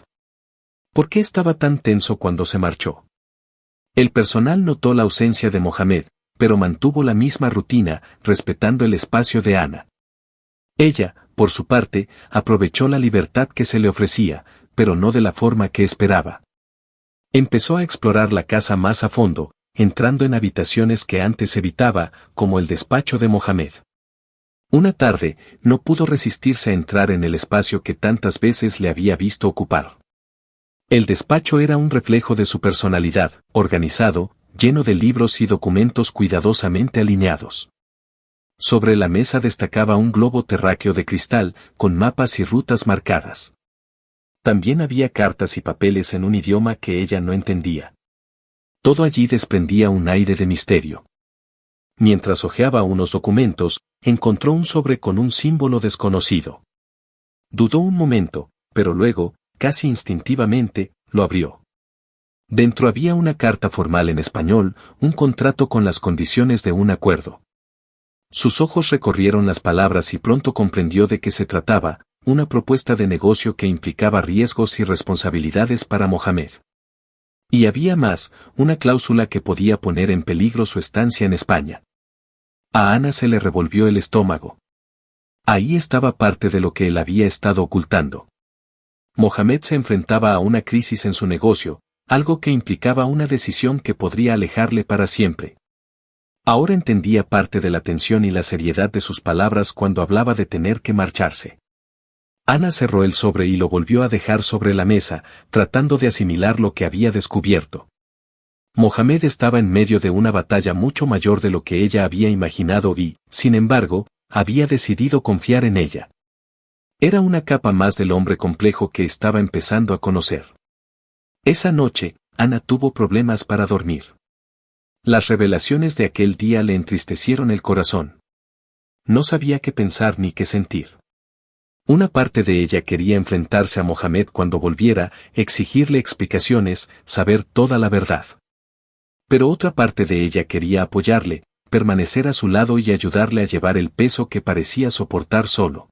¿Por qué estaba tan tenso cuando se marchó? El personal notó la ausencia de Mohamed, pero mantuvo la misma rutina, respetando el espacio de Ana. Ella, por su parte, aprovechó la libertad que se le ofrecía, pero no de la forma que esperaba. Empezó a explorar la casa más a fondo, entrando en habitaciones que antes evitaba, como el despacho de Mohamed. Una tarde, no pudo resistirse a entrar en el espacio que tantas veces le había visto ocupar. El despacho era un reflejo de su personalidad, organizado, lleno de libros y documentos cuidadosamente alineados. Sobre la mesa destacaba un globo terráqueo de cristal, con mapas y rutas marcadas. También había cartas y papeles en un idioma que ella no entendía. Todo allí desprendía un aire de misterio. Mientras hojeaba unos documentos, encontró un sobre con un símbolo desconocido. Dudó un momento, pero luego, casi instintivamente, lo abrió. Dentro había una carta formal en español, un contrato con las condiciones de un acuerdo. Sus ojos recorrieron las palabras y pronto comprendió de qué se trataba, una propuesta de negocio que implicaba riesgos y responsabilidades para Mohamed. Y había más, una cláusula que podía poner en peligro su estancia en España. A Ana se le revolvió el estómago. Ahí estaba parte de lo que él había estado ocultando. Mohamed se enfrentaba a una crisis en su negocio, algo que implicaba una decisión que podría alejarle para siempre. Ahora entendía parte de la tensión y la seriedad de sus palabras cuando hablaba de tener que marcharse. Ana cerró el sobre y lo volvió a dejar sobre la mesa, tratando de asimilar lo que había descubierto. Mohamed estaba en medio de una batalla mucho mayor de lo que ella había imaginado y, sin embargo, había decidido confiar en ella. Era una capa más del hombre complejo que estaba empezando a conocer. Esa noche, Ana tuvo problemas para dormir. Las revelaciones de aquel día le entristecieron el corazón. No sabía qué pensar ni qué sentir. Una parte de ella quería enfrentarse a Mohamed cuando volviera, exigirle explicaciones, saber toda la verdad. Pero otra parte de ella quería apoyarle, permanecer a su lado y ayudarle a llevar el peso que parecía soportar solo.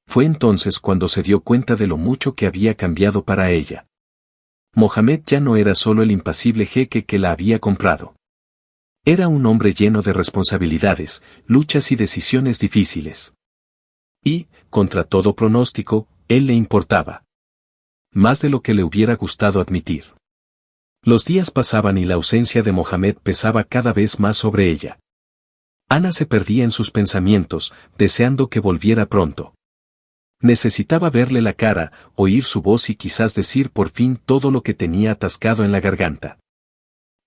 Fue entonces cuando se dio cuenta de lo mucho que había cambiado para ella. Mohamed ya no era solo el impasible jeque que la había comprado. Era un hombre lleno de responsabilidades, luchas y decisiones difíciles. Y, contra todo pronóstico, él le importaba. Más de lo que le hubiera gustado admitir. Los días pasaban y la ausencia de Mohamed pesaba cada vez más sobre ella. Ana se perdía en sus pensamientos, deseando que volviera pronto. Necesitaba verle la cara, oír su voz y quizás decir por fin todo lo que tenía atascado en la garganta.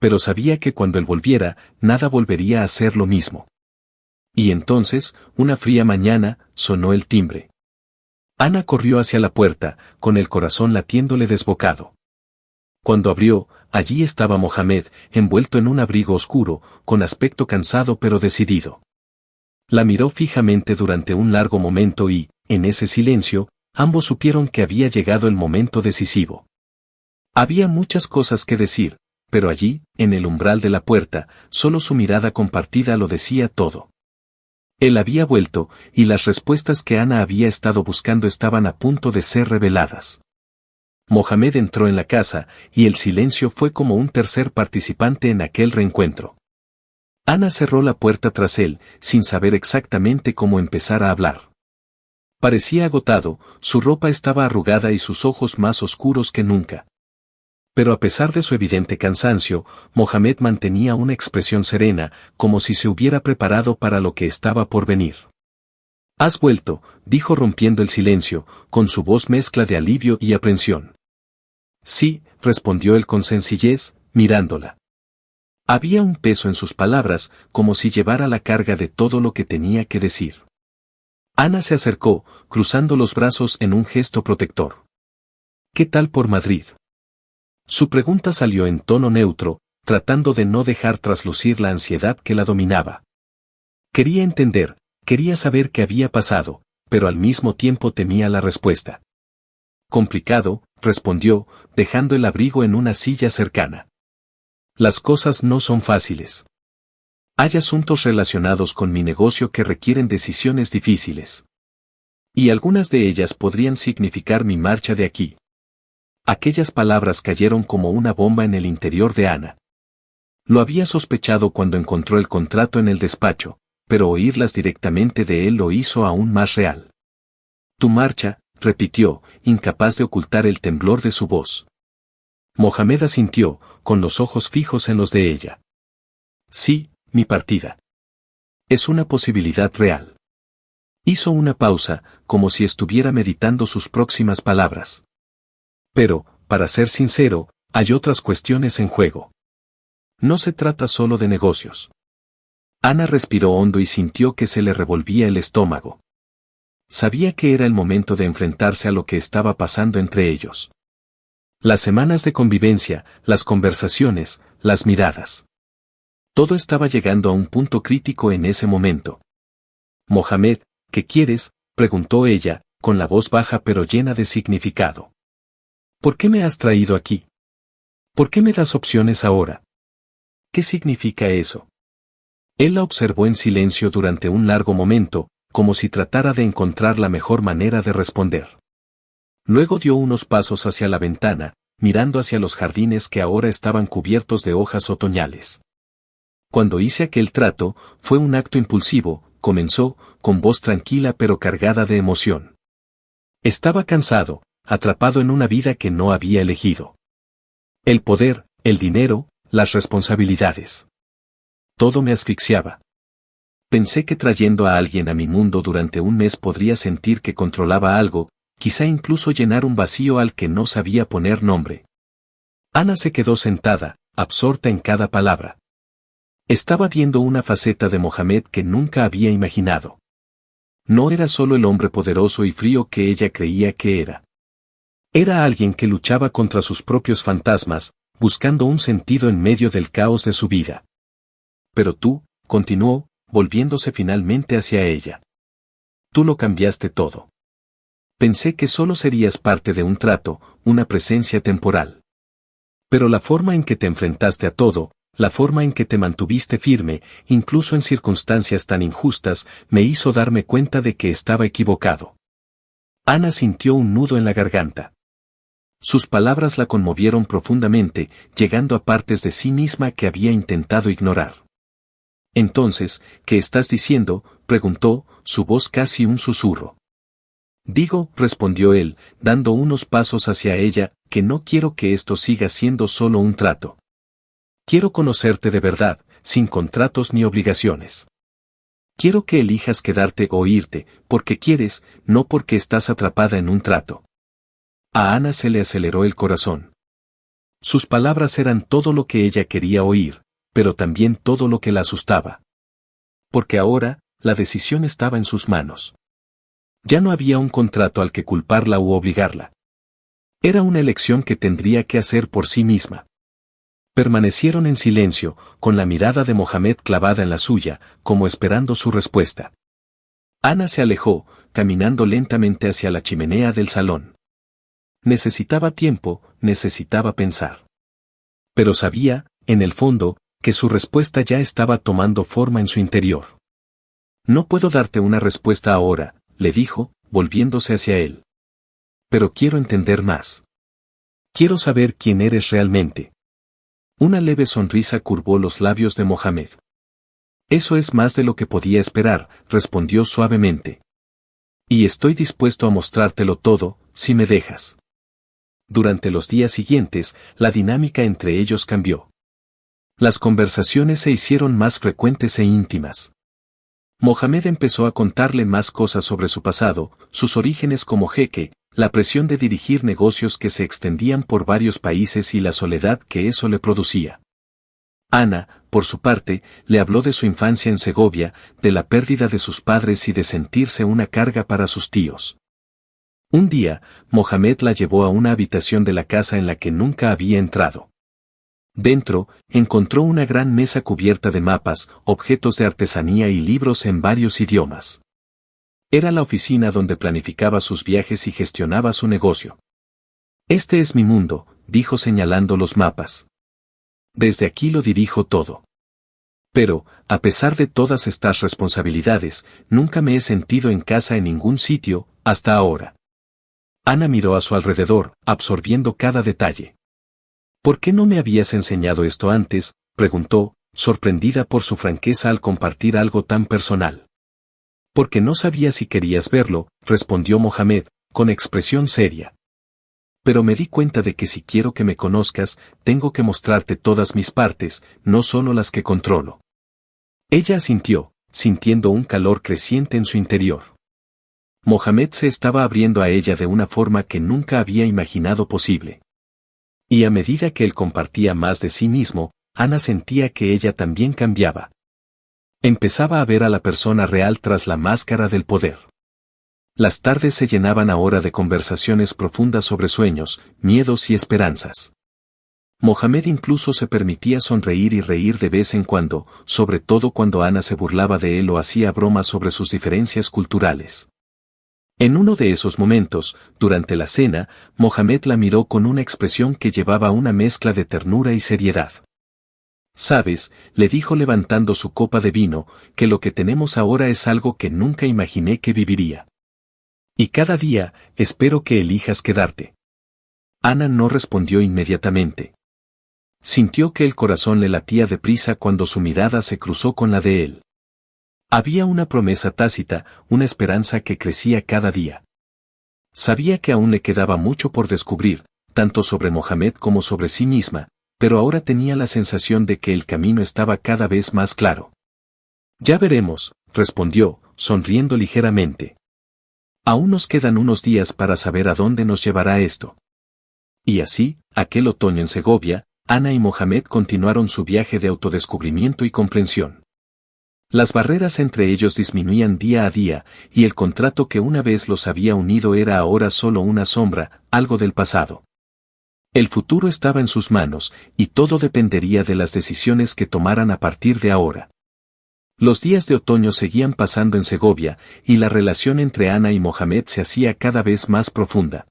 Pero sabía que cuando él volviera, nada volvería a ser lo mismo. Y entonces, una fría mañana, sonó el timbre. Ana corrió hacia la puerta, con el corazón latiéndole desbocado. Cuando abrió, allí estaba Mohamed, envuelto en un abrigo oscuro, con aspecto cansado pero decidido. La miró fijamente durante un largo momento y, en ese silencio, ambos supieron que había llegado el momento decisivo. Había muchas cosas que decir, pero allí, en el umbral de la puerta, solo su mirada compartida lo decía todo. Él había vuelto, y las respuestas que Ana había estado buscando estaban a punto de ser reveladas. Mohamed entró en la casa, y el silencio fue como un tercer participante en aquel reencuentro. Ana cerró la puerta tras él, sin saber exactamente cómo empezar a hablar. Parecía agotado, su ropa estaba arrugada y sus ojos más oscuros que nunca. Pero a pesar de su evidente cansancio, Mohamed mantenía una expresión serena, como si se hubiera preparado para lo que estaba por venir. «Has vuelto», dijo rompiendo el silencio, con su voz mezcla de alivio y aprensión. «Sí», respondió él con sencillez, mirándola. Había un peso en sus palabras, como si llevara la carga de todo lo que tenía que decir. Ana se acercó, cruzando los brazos en un gesto protector. «¿Qué tal por Madrid?». Su pregunta salió en tono neutro, tratando de no dejar traslucir la ansiedad que la dominaba. Quería entender, quería saber qué había pasado, pero al mismo tiempo temía la respuesta. «Complicado», respondió, dejando el abrigo en una silla cercana. «Las cosas no son fáciles. Hay asuntos relacionados con mi negocio que requieren decisiones difíciles. Y algunas de ellas podrían significar mi marcha de aquí». Aquellas palabras cayeron como una bomba en el interior de Ana. Lo había sospechado cuando encontró el contrato en el despacho, pero oírlas directamente de él lo hizo aún más real. «Tu marcha», repitió, incapaz de ocultar el temblor de su voz. Mohamed asintió, con los ojos fijos en los de ella. «Sí, mi partida. Es una posibilidad real». Hizo una pausa, como si estuviera meditando sus próximas palabras. «Pero, para ser sincero, hay otras cuestiones en juego. No se trata solo de negocios». Ana respiró hondo y sintió que se le revolvía el estómago. Sabía que era el momento de enfrentarse a lo que estaba pasando entre ellos. Las semanas de convivencia, las conversaciones, las miradas. Todo estaba llegando a un punto crítico en ese momento. «Mohamed, ¿qué quieres?», preguntó ella, con la voz baja pero llena de significado. «¿Por qué me has traído aquí? ¿Por qué me das opciones ahora? ¿Qué significa eso?». Él la observó en silencio durante un largo momento, como si tratara de encontrar la mejor manera de responder. Luego dio unos pasos hacia la ventana, mirando hacia los jardines que ahora estaban cubiertos de hojas otoñales. «Cuando hice aquel trato, fue un acto impulsivo», comenzó, con voz tranquila pero cargada de emoción. «Estaba cansado, atrapado en una vida que no había elegido. El poder, el dinero, las responsabilidades. Todo me asfixiaba. Pensé que trayendo a alguien a mi mundo durante un mes podría sentir que controlaba algo, quizá incluso llenar un vacío al que no sabía poner nombre». Ana se quedó sentada, absorta en cada palabra. Estaba viendo una faceta de Mohamed que nunca había imaginado. No era solo el hombre poderoso y frío que ella creía que era. Era alguien que luchaba contra sus propios fantasmas, buscando un sentido en medio del caos de su vida. Pero tú, continuó, volviéndose finalmente hacia ella. Tú lo cambiaste todo. Pensé que solo serías parte de un trato, una presencia temporal. Pero la forma en que te enfrentaste a todo, la forma en que te mantuviste firme, incluso en circunstancias tan injustas, me hizo darme cuenta de que estaba equivocado. Ana sintió un nudo en la garganta. Sus palabras la conmovieron profundamente, llegando a partes de sí misma que había intentado ignorar. Entonces, ¿qué estás diciendo?, preguntó, su voz casi un susurro. Digo, respondió él, dando unos pasos hacia ella, que no quiero que esto siga siendo solo un trato. Quiero conocerte de verdad, sin contratos ni obligaciones. Quiero que elijas quedarte o irte, porque quieres, no porque estás atrapada en un trato. A Ana se le aceleró el corazón. Sus palabras eran todo lo que ella quería oír, pero también todo lo que la asustaba. Porque ahora, la decisión estaba en sus manos. Ya no había un contrato al que culparla u obligarla. Era una elección que tendría que hacer por sí misma. Permanecieron en silencio, con la mirada de Mohamed clavada en la suya, como esperando su respuesta. Ana se alejó, caminando lentamente hacia la chimenea del salón. Necesitaba tiempo, necesitaba pensar. Pero sabía, en el fondo, que su respuesta ya estaba tomando forma en su interior. No puedo darte una respuesta ahora, le dijo, volviéndose hacia él. Pero quiero entender más. Quiero saber quién eres realmente. Una leve sonrisa curvó los labios de Mohamed. Eso es más de lo que podía esperar, respondió suavemente. Y estoy dispuesto a mostrártelo todo, si me dejas. Durante los días siguientes, la dinámica entre ellos cambió. Las conversaciones se hicieron más frecuentes e íntimas. Mohamed empezó a contarle más cosas sobre su pasado, sus orígenes como jeque, la presión de dirigir negocios que se extendían por varios países y la soledad que eso le producía. Ana, por su parte, le habló de su infancia en Segovia, de la pérdida de sus padres y de sentirse una carga para sus tíos. Un día, Mohamed la llevó a una habitación de la casa en la que nunca había entrado. Dentro, encontró una gran mesa cubierta de mapas, objetos de artesanía y libros en varios idiomas. Era la oficina donde planificaba sus viajes y gestionaba su negocio. Este es mi mundo, dijo señalando los mapas. Desde aquí lo dirijo todo. Pero, a pesar de todas estas responsabilidades, nunca me he sentido en casa en ningún sitio, hasta ahora. Ana miró a su alrededor, absorbiendo cada detalle. ¿Por qué no me habías enseñado esto antes?, preguntó, sorprendida por su franqueza al compartir algo tan personal. Porque no sabía si querías verlo, respondió Mohamed, con expresión seria. Pero me di cuenta de que si quiero que me conozcas, tengo que mostrarte todas mis partes, no solo las que controlo. Ella asintió, sintiendo un calor creciente en su interior. Mohamed se estaba abriendo a ella de una forma que nunca había imaginado posible. Y a medida que él compartía más de sí mismo, Ana sentía que ella también cambiaba. Empezaba a ver a la persona real tras la máscara del poder. Las tardes se llenaban ahora de conversaciones profundas sobre sueños, miedos y esperanzas. Mohamed incluso se permitía sonreír y reír de vez en cuando, sobre todo cuando Ana se burlaba de él o hacía bromas sobre sus diferencias culturales. En uno de esos momentos, durante la cena, Mohamed la miró con una expresión que llevaba una mezcla de ternura y seriedad. «Sabes», le dijo levantando su copa de vino, «que lo que tenemos ahora es algo que nunca imaginé que viviría. Y cada día, espero que elijas quedarte». Ana no respondió inmediatamente. Sintió que el corazón le latía deprisa cuando su mirada se cruzó con la de él. Había una promesa tácita, una esperanza que crecía cada día. Sabía que aún le quedaba mucho por descubrir, tanto sobre Mohamed como sobre sí misma, pero ahora tenía la sensación de que el camino estaba cada vez más claro. «Ya veremos», respondió, sonriendo ligeramente. «Aún nos quedan unos días para saber a dónde nos llevará esto». Y así, aquel otoño en Segovia, Ana y Mohamed continuaron su viaje de autodescubrimiento y comprensión. Las barreras entre ellos disminuían día a día, y el contrato que una vez los había unido era ahora solo una sombra, algo del pasado. El futuro estaba en sus manos, y todo dependería de las decisiones que tomaran a partir de ahora. Los días de otoño seguían pasando en Segovia, y la relación entre Ana y Mohamed se hacía cada vez más profunda.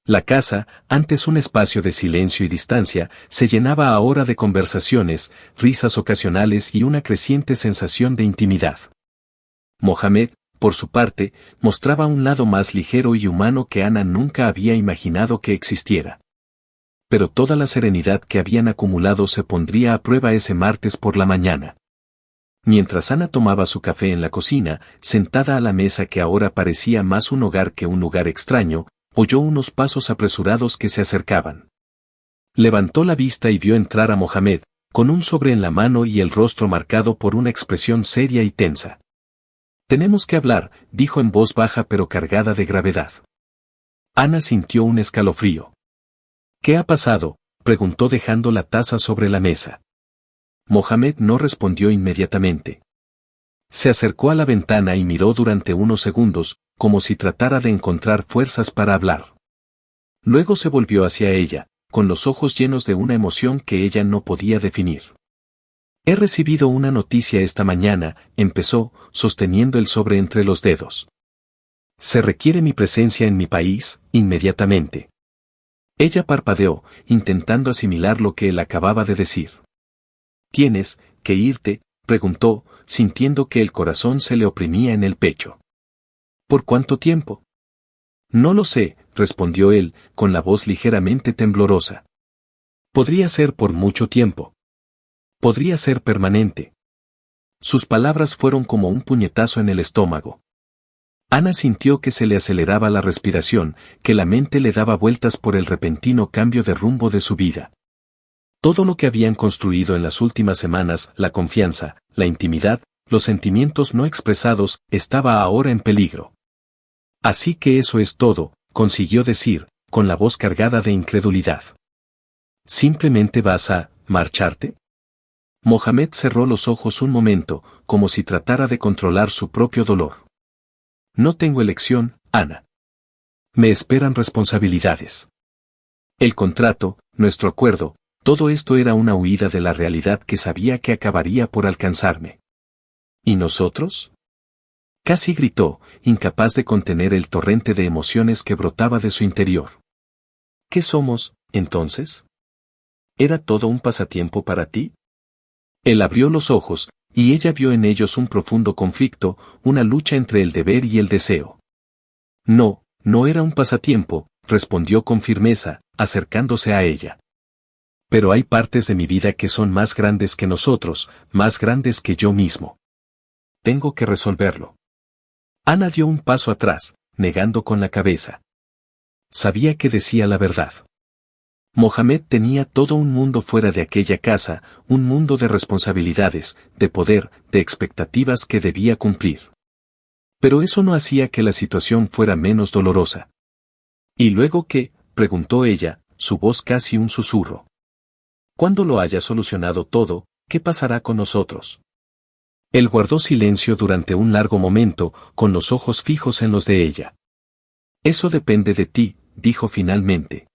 La casa, antes un espacio de silencio y distancia, se llenaba ahora de conversaciones, risas ocasionales y una creciente sensación de intimidad. Mohamed, por su parte, mostraba un lado más ligero y humano que Ana nunca había imaginado que existiera. Pero toda la serenidad que habían acumulado se pondría a prueba ese martes por la mañana. Mientras Ana tomaba su café en la cocina, sentada a la mesa que ahora parecía más un hogar que un lugar extraño, oyó unos pasos apresurados que se acercaban. Levantó la vista y vio entrar a Mohamed, con un sobre en la mano y el rostro marcado por una expresión seria y tensa. «Tenemos que hablar», dijo en voz baja pero cargada de gravedad. Ana sintió un escalofrío. «¿Qué ha pasado?», preguntó dejando la taza sobre la mesa. Mohamed no respondió inmediatamente. Se acercó a la ventana y miró durante unos segundos, como si tratara de encontrar fuerzas para hablar. Luego se volvió hacia ella, con los ojos llenos de una emoción que ella no podía definir. «He recibido una noticia esta mañana», empezó, sosteniendo el sobre entre los dedos. «Se requiere mi presencia en mi país, inmediatamente». Ella parpadeó, intentando asimilar lo que él acababa de decir. «¿Tienes que irte?», preguntó, sintiendo que el corazón se le oprimía en el pecho. «¿Por cuánto tiempo?». «No lo sé», respondió él, con la voz ligeramente temblorosa. «Podría ser por mucho tiempo. Podría ser permanente». Sus palabras fueron como un puñetazo en el estómago. Ana sintió que se le aceleraba la respiración, que la mente le daba vueltas por el repentino cambio de rumbo de su vida. Todo lo que habían construido en las últimas semanas, la confianza, la intimidad, los sentimientos no expresados, estaba ahora en peligro. «Así que eso es todo», consiguió decir, con la voz cargada de incredulidad. «¿Simplemente vas a marcharte?». Mohamed cerró los ojos un momento, como si tratara de controlar su propio dolor. «No tengo elección, Ana. Me esperan responsabilidades. El contrato, nuestro acuerdo, todo esto era una huida de la realidad que sabía que acabaría por alcanzarme». «¿Y nosotros?». Casi gritó, incapaz de contener el torrente de emociones que brotaba de su interior. «¿Qué somos, entonces? ¿Era todo un pasatiempo para ti?». Él abrió los ojos, y ella vio en ellos un profundo conflicto, una lucha entre el deber y el deseo. «No, no era un pasatiempo», respondió con firmeza, acercándose a ella. «Pero hay partes de mi vida que son más grandes que nosotros, más grandes que yo mismo. Tengo que resolverlo». Ana dio un paso atrás, negando con la cabeza. Sabía que decía la verdad. Mohamed tenía todo un mundo fuera de aquella casa, un mundo de responsabilidades, de poder, de expectativas que debía cumplir. Pero eso no hacía que la situación fuera menos dolorosa. «¿Y luego qué?», preguntó ella, su voz casi un susurro. «Cuando lo haya solucionado todo, ¿qué pasará con nosotros?». Él guardó silencio durante un largo momento, con los ojos fijos en los de ella. «Eso depende de ti», dijo finalmente.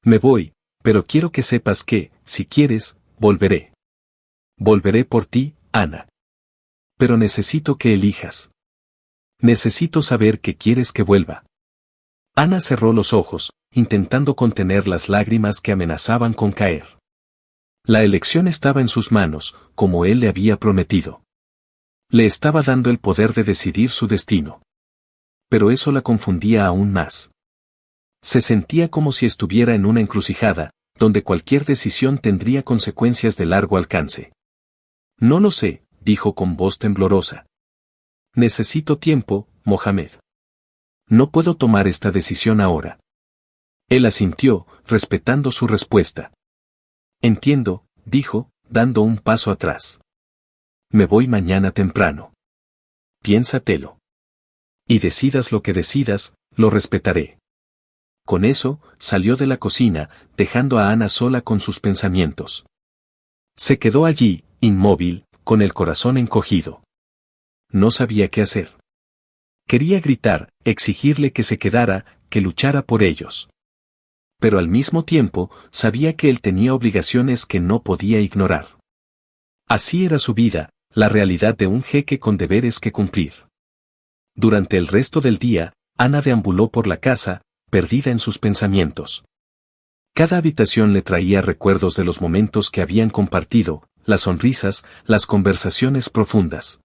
«Me voy, pero quiero que sepas que, si quieres, volveré. Volveré por ti, Ana. Pero necesito que elijas. Necesito saber que quieres que vuelva». Ana cerró los ojos, intentando contener las lágrimas que amenazaban con caer. La elección estaba en sus manos, como él le había prometido. Le estaba dando el poder de decidir su destino. Pero eso la confundía aún más. Se sentía como si estuviera en una encrucijada, donde cualquier decisión tendría consecuencias de largo alcance. «No lo sé», dijo con voz temblorosa. «Necesito tiempo, Mohamed. No puedo tomar esta decisión ahora». Él asintió, respetando su respuesta. «Entiendo», dijo, dando un paso atrás. «Me voy mañana temprano. Piénsatelo. Y decidas lo que decidas, lo respetaré». Con eso, salió de la cocina, dejando a Ana sola con sus pensamientos. Se quedó allí, inmóvil, con el corazón encogido. No sabía qué hacer. Quería gritar, exigirle que se quedara, que luchara por ellos. pero al mismo tiempo sabía que él tenía obligaciones que no podía ignorar. Así era su vida, la realidad de un jeque con deberes que cumplir. Durante el resto del día, Ana deambuló por la casa, perdida en sus pensamientos. Cada habitación le traía recuerdos de los momentos que habían compartido, las sonrisas, las conversaciones profundas.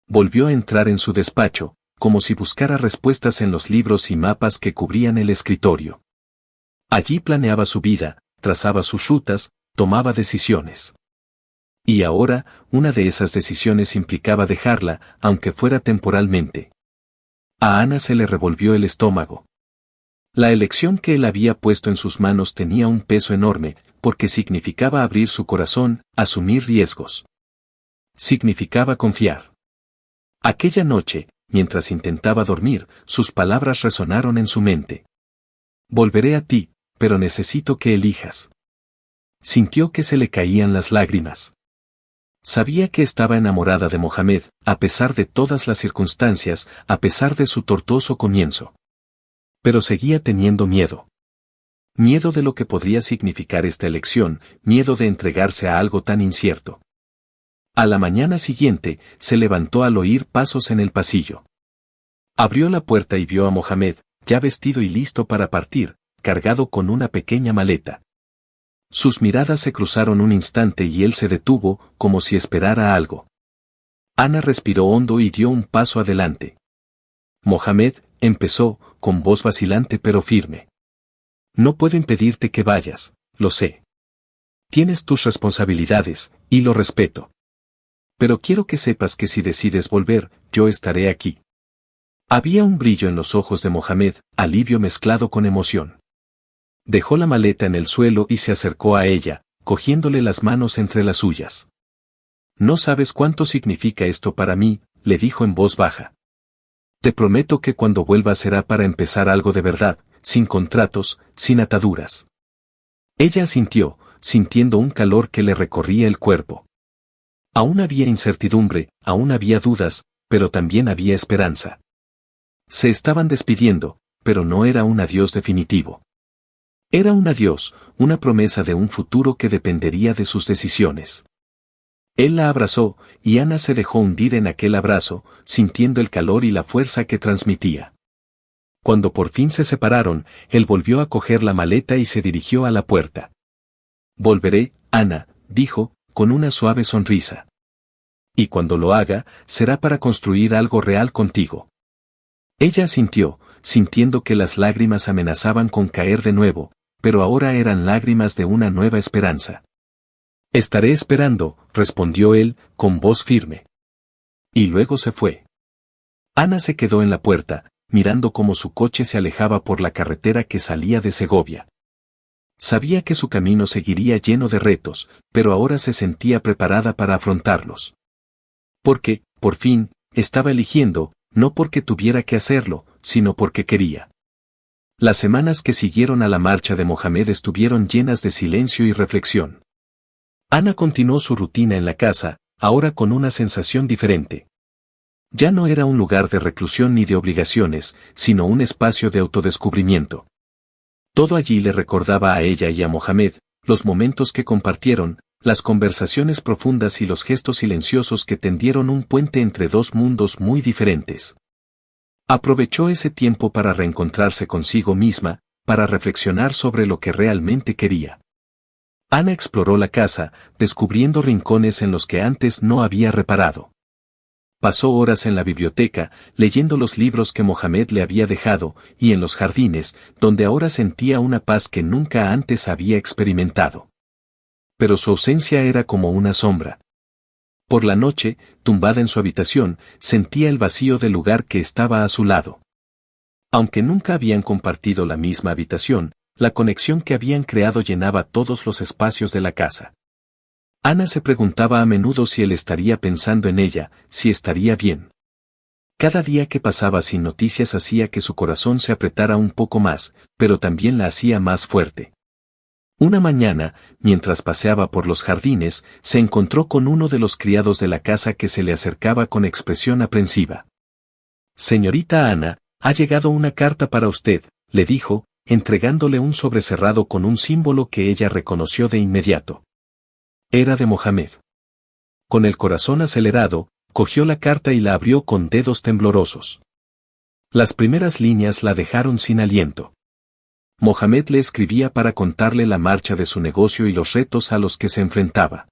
Volvió a entrar en su despacho, como si buscara respuestas en los libros y mapas que cubrían el escritorio. Allí planeaba su vida, trazaba sus rutas, tomaba decisiones. Y ahora, una de esas decisiones implicaba dejarla, aunque fuera temporalmente. A Ana se le revolvió el estómago. La elección que él había puesto en sus manos tenía un peso enorme, porque significaba abrir su corazón, asumir riesgos. Significaba confiar. Aquella noche, mientras intentaba dormir, sus palabras resonaron en su mente. Volveré a ti, pero necesito que elijas. Sintió que se le caían las lágrimas. Sabía que estaba enamorada de Mohamed, a pesar de todas las circunstancias, a pesar de su tortuoso comienzo. Pero seguía teniendo miedo. Miedo de lo que podría significar esta elección, miedo de entregarse a algo tan incierto. A la mañana siguiente, se levantó al oír pasos en el pasillo. Abrió la puerta y vio a Mohamed, ya vestido y listo para partir, cargado con una pequeña maleta. Sus miradas se cruzaron un instante y él se detuvo, como si esperara algo. Ana respiró hondo y dio un paso adelante. Mohamed, empezó, con voz vacilante pero firme. No puedo impedirte que vayas, lo sé. Tienes tus responsabilidades, y lo respeto. Pero quiero que sepas que si decides volver, yo estaré aquí. Había un brillo en los ojos de Mohamed, alivio mezclado con emoción. Dejó la maleta en el suelo y se acercó a ella, cogiéndole las manos entre las suyas. No sabes cuánto significa esto para mí, le dijo en voz baja. Te prometo que cuando vuelva será para empezar algo de verdad, sin contratos, sin ataduras. Ella asintió, sintiendo un calor que le recorría el cuerpo. Aún había incertidumbre, aún había dudas, pero también había esperanza. Se estaban despidiendo, pero no era un adiós definitivo. Era un adiós, una promesa de un futuro que dependería de sus decisiones. Él la abrazó, y Ana se dejó hundir en aquel abrazo, sintiendo el calor y la fuerza que transmitía. Cuando por fin se separaron, él volvió a coger la maleta y se dirigió a la puerta. Volveré, Ana, dijo, con una suave sonrisa. Y cuando lo haga, será para construir algo real contigo. Ella asintió, sintiendo que las lágrimas amenazaban con caer de nuevo, pero ahora eran lágrimas de una nueva esperanza. Estaré esperando, respondió él, con voz firme. Y luego se fue. Ana se quedó en la puerta, mirando cómo su coche se alejaba por la carretera que salía de Segovia. Sabía que su camino seguiría lleno de retos, pero ahora se sentía preparada para afrontarlos. Porque, por fin, estaba eligiendo, no porque tuviera que hacerlo, sino porque quería. Las semanas que siguieron a la marcha de Mohamed estuvieron llenas de silencio y reflexión. Ana continuó su rutina en la casa, ahora con una sensación diferente. Ya no era un lugar de reclusión ni de obligaciones, sino un espacio de autodescubrimiento. Todo allí le recordaba a ella y a Mohamed, los momentos que compartieron, las conversaciones profundas y los gestos silenciosos que tendieron un puente entre dos mundos muy diferentes. Aprovechó ese tiempo para reencontrarse consigo misma, para reflexionar sobre lo que realmente quería. Ana exploró la casa, descubriendo rincones en los que antes no había reparado. Pasó horas en la biblioteca, leyendo los libros que Mohamed le había dejado, y en los jardines, donde ahora sentía una paz que nunca antes había experimentado. Pero su ausencia era como una sombra. Por la noche, tumbada en su habitación, sentía el vacío del lugar que estaba a su lado. Aunque nunca habían compartido la misma habitación, la conexión que habían creado llenaba todos los espacios de la casa. Ana se preguntaba a menudo si él estaría pensando en ella, si estaría bien. Cada día que pasaba sin noticias hacía que su corazón se apretara un poco más, pero también la hacía más fuerte. Una mañana, mientras paseaba por los jardines, se encontró con uno de los criados de la casa que se le acercaba con expresión aprensiva. «Señorita Ana, ha llegado una carta para usted», le dijo, entregándole un sobre cerrado con un símbolo que ella reconoció de inmediato. Era de Mohamed. Con el corazón acelerado, cogió la carta y la abrió con dedos temblorosos. Las primeras líneas la dejaron sin aliento. Mohamed le escribía para contarle la marcha de su negocio y los retos a los que se enfrentaba.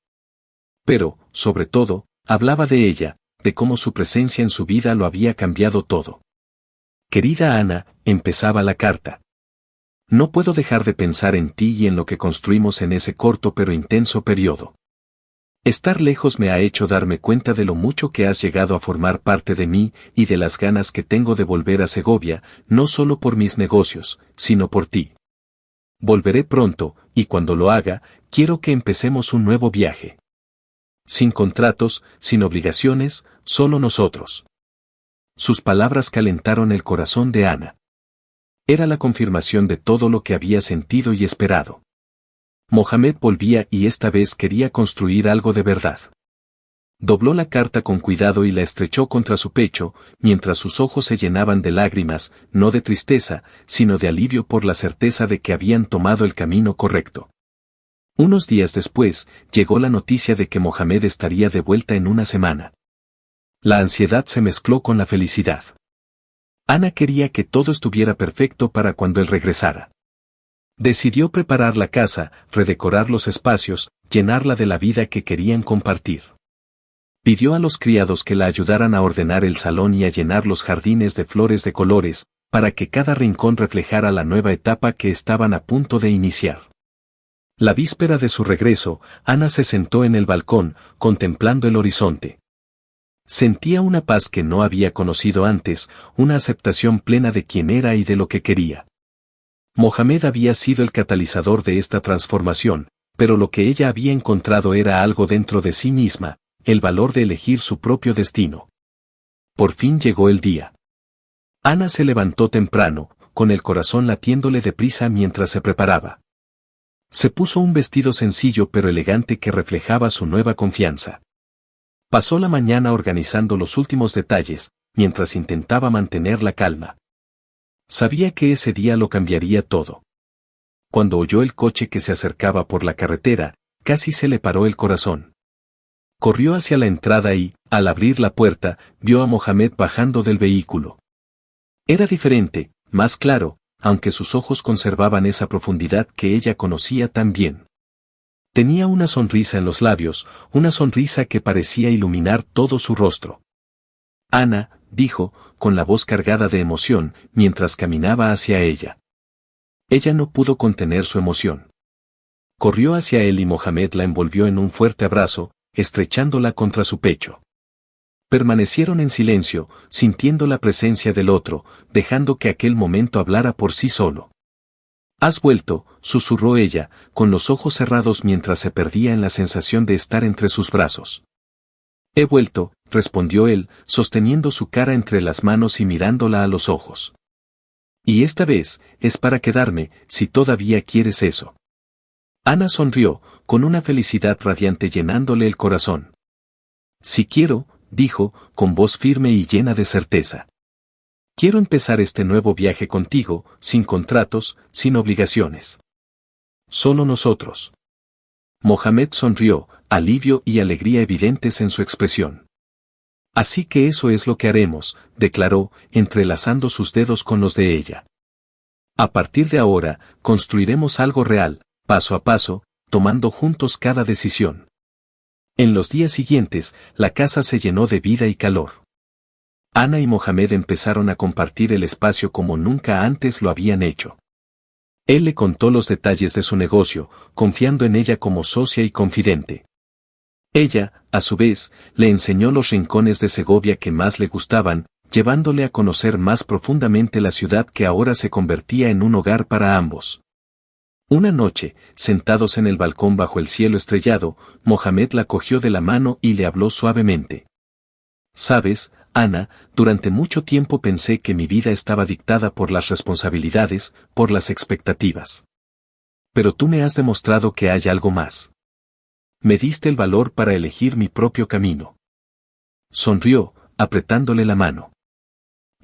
Pero, sobre todo, hablaba de ella, de cómo su presencia en su vida lo había cambiado todo. Querida Ana, empezaba la carta. No puedo dejar de pensar en ti y en lo que construimos en ese corto pero intenso periodo. Estar lejos me ha hecho darme cuenta de lo mucho que has llegado a formar parte de mí y de las ganas que tengo de volver a Segovia, no solo por mis negocios, sino por ti. Volveré pronto, y cuando lo haga, quiero que empecemos un nuevo viaje. Sin contratos, sin obligaciones, solo nosotros. Sus palabras calentaron el corazón de Ana. Era la confirmación de todo lo que había sentido y esperado. Mohamed volvía y esta vez quería construir algo de verdad. Dobló la carta con cuidado y la estrechó contra su pecho, mientras sus ojos se llenaban de lágrimas, no de tristeza, sino de alivio por la certeza de que habían tomado el camino correcto. Unos días después, llegó la noticia de que Mohamed estaría de vuelta en una semana. La ansiedad se mezcló con la felicidad. Ana quería que todo estuviera perfecto para cuando él regresara. Decidió preparar la casa, redecorar los espacios, llenarla de la vida que querían compartir. Pidió a los criados que la ayudaran a ordenar el salón y a llenar los jardines de flores de colores, para que cada rincón reflejara la nueva etapa que estaban a punto de iniciar. La víspera de su regreso, Ana se sentó en el balcón, contemplando el horizonte. Sentía una paz que no había conocido antes, una aceptación plena de quién era y de lo que quería. Mohamed había sido el catalizador de esta transformación, pero lo que ella había encontrado era algo dentro de sí misma, el valor de elegir su propio destino. Por fin llegó el día. Ana se levantó temprano, con el corazón latiéndole deprisa mientras se preparaba. Se puso un vestido sencillo pero elegante que reflejaba su nueva confianza. Pasó la mañana organizando los últimos detalles, mientras intentaba mantener la calma. Sabía que ese día lo cambiaría todo. Cuando oyó el coche que se acercaba por la carretera, casi se le paró el corazón. Corrió hacia la entrada y, al abrir la puerta, vio a Mohamed bajando del vehículo. Era diferente, más claro, aunque sus ojos conservaban esa profundidad que ella conocía tan bien. Tenía una sonrisa en los labios, una sonrisa que parecía iluminar todo su rostro. Ana, dijo, con la voz cargada de emoción, mientras caminaba hacia ella. Ella no pudo contener su emoción. Corrió hacia él y Mohamed la envolvió en un fuerte abrazo, estrechándola contra su pecho. Permanecieron en silencio, sintiendo la presencia del otro, dejando que aquel momento hablara por sí solo. «Has vuelto», susurró ella, con los ojos cerrados mientras se perdía en la sensación de estar entre sus brazos. «He vuelto», respondió él, sosteniendo su cara entre las manos y mirándola a los ojos. «Y esta vez, es para quedarme, si todavía quieres eso». Ana sonrió, con una felicidad radiante llenándole el corazón. «Si quiero», dijo, con voz firme y llena de certeza. «Quiero empezar este nuevo viaje contigo, sin contratos, sin obligaciones. Solo nosotros». Mohamed sonrió, alivio y alegría evidentes en su expresión. «Así que eso es lo que haremos», declaró, entrelazando sus dedos con los de ella. «A partir de ahora, construiremos algo real, paso a paso, tomando juntos cada decisión». En los días siguientes, la casa se llenó de vida y calor. Ana y Mohamed empezaron a compartir el espacio como nunca antes lo habían hecho. Él le contó los detalles de su negocio, confiando en ella como socia y confidente. Ella, a su vez, le enseñó los rincones de Segovia que más le gustaban, llevándole a conocer más profundamente la ciudad que ahora se convertía en un hogar para ambos. Una noche, sentados en el balcón bajo el cielo estrellado, Mohamed la cogió de la mano y le habló suavemente. «Sabes, Ana, durante mucho tiempo pensé que mi vida estaba dictada por las responsabilidades, por las expectativas. Pero tú me has demostrado que hay algo más. Me diste el valor para elegir mi propio camino». Sonrió, apretándole la mano.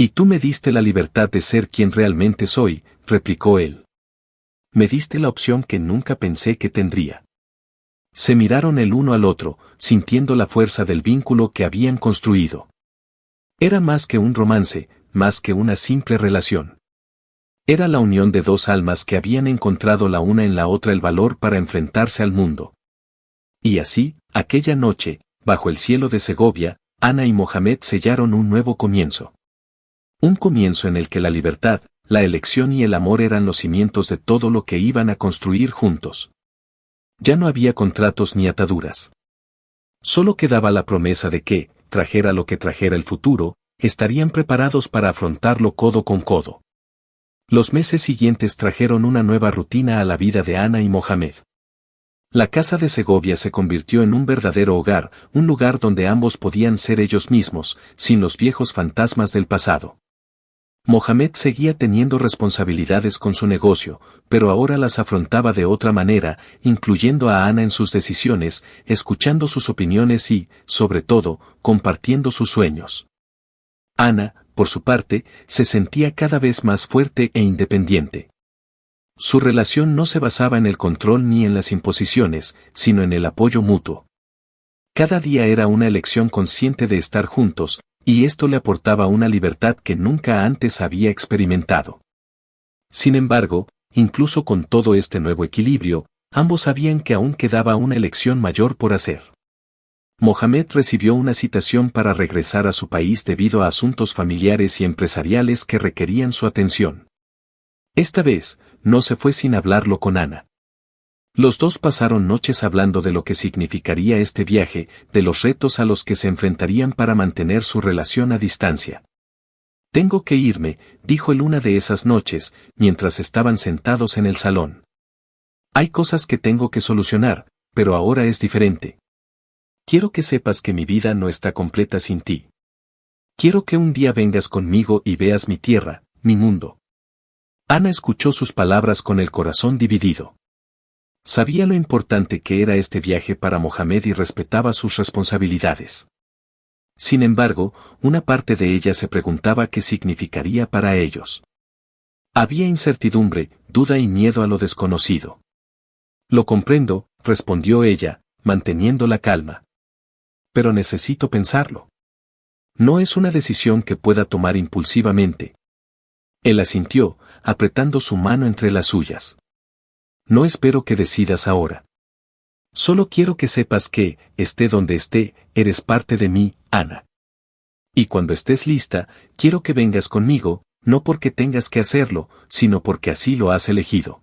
Y tú me diste la libertad de ser quien realmente soy, replicó él. Me diste la opción que nunca pensé que tendría. Se miraron el uno al otro, sintiendo la fuerza del vínculo que habían construido. Era más que un romance, más que una simple relación. Era la unión de dos almas que habían encontrado la una en la otra el valor para enfrentarse al mundo. Y así, aquella noche, bajo el cielo de Segovia, Ana y Mohamed sellaron un nuevo comienzo. Un comienzo en el que la libertad, la elección y el amor eran los cimientos de todo lo que iban a construir juntos. Ya no había contratos ni ataduras. Solo quedaba la promesa de que, trajera lo que trajera el futuro, estarían preparados para afrontarlo codo con codo. Los meses siguientes trajeron una nueva rutina a la vida de Ana y Mohamed. La casa de Segovia se convirtió en un verdadero hogar, un lugar donde ambos podían ser ellos mismos, sin los viejos fantasmas del pasado. Mohamed seguía teniendo responsabilidades con su negocio, pero ahora las afrontaba de otra manera, incluyendo a Ana en sus decisiones, escuchando sus opiniones y, sobre todo, compartiendo sus sueños. Ana, por su parte, se sentía cada vez más fuerte e independiente. Su relación no se basaba en el control ni en las imposiciones, sino en el apoyo mutuo. Cada día era una elección consciente de estar juntos, y esto le aportaba una libertad que nunca antes había experimentado. Sin embargo, incluso con todo este nuevo equilibrio, ambos sabían que aún quedaba una elección mayor por hacer. Mohamed recibió una citación para regresar a su país debido a asuntos familiares y empresariales que requerían su atención. Esta vez, no se fue sin hablarlo con Ana. Los dos pasaron noches hablando de lo que significaría este viaje, de los retos a los que se enfrentarían para mantener su relación a distancia. Tengo que irme, dijo él una de esas noches, mientras estaban sentados en el salón. Hay cosas que tengo que solucionar, pero ahora es diferente. Quiero que sepas que mi vida no está completa sin ti. Quiero que un día vengas conmigo y veas mi tierra, mi mundo. Ana escuchó sus palabras con el corazón dividido. Sabía lo importante que era este viaje para Mohamed y respetaba sus responsabilidades. Sin embargo, una parte de ella se preguntaba qué significaría para ellos. Había incertidumbre, duda y miedo a lo desconocido. Lo comprendo, respondió ella, manteniendo la calma. Pero necesito pensarlo. No es una decisión que pueda tomar impulsivamente. Él asintió, apretando su mano entre las suyas. No espero que decidas ahora. Solo quiero que sepas que, esté donde esté, eres parte de mí, Ana. Y cuando estés lista, quiero que vengas conmigo, no porque tengas que hacerlo, sino porque así lo has elegido.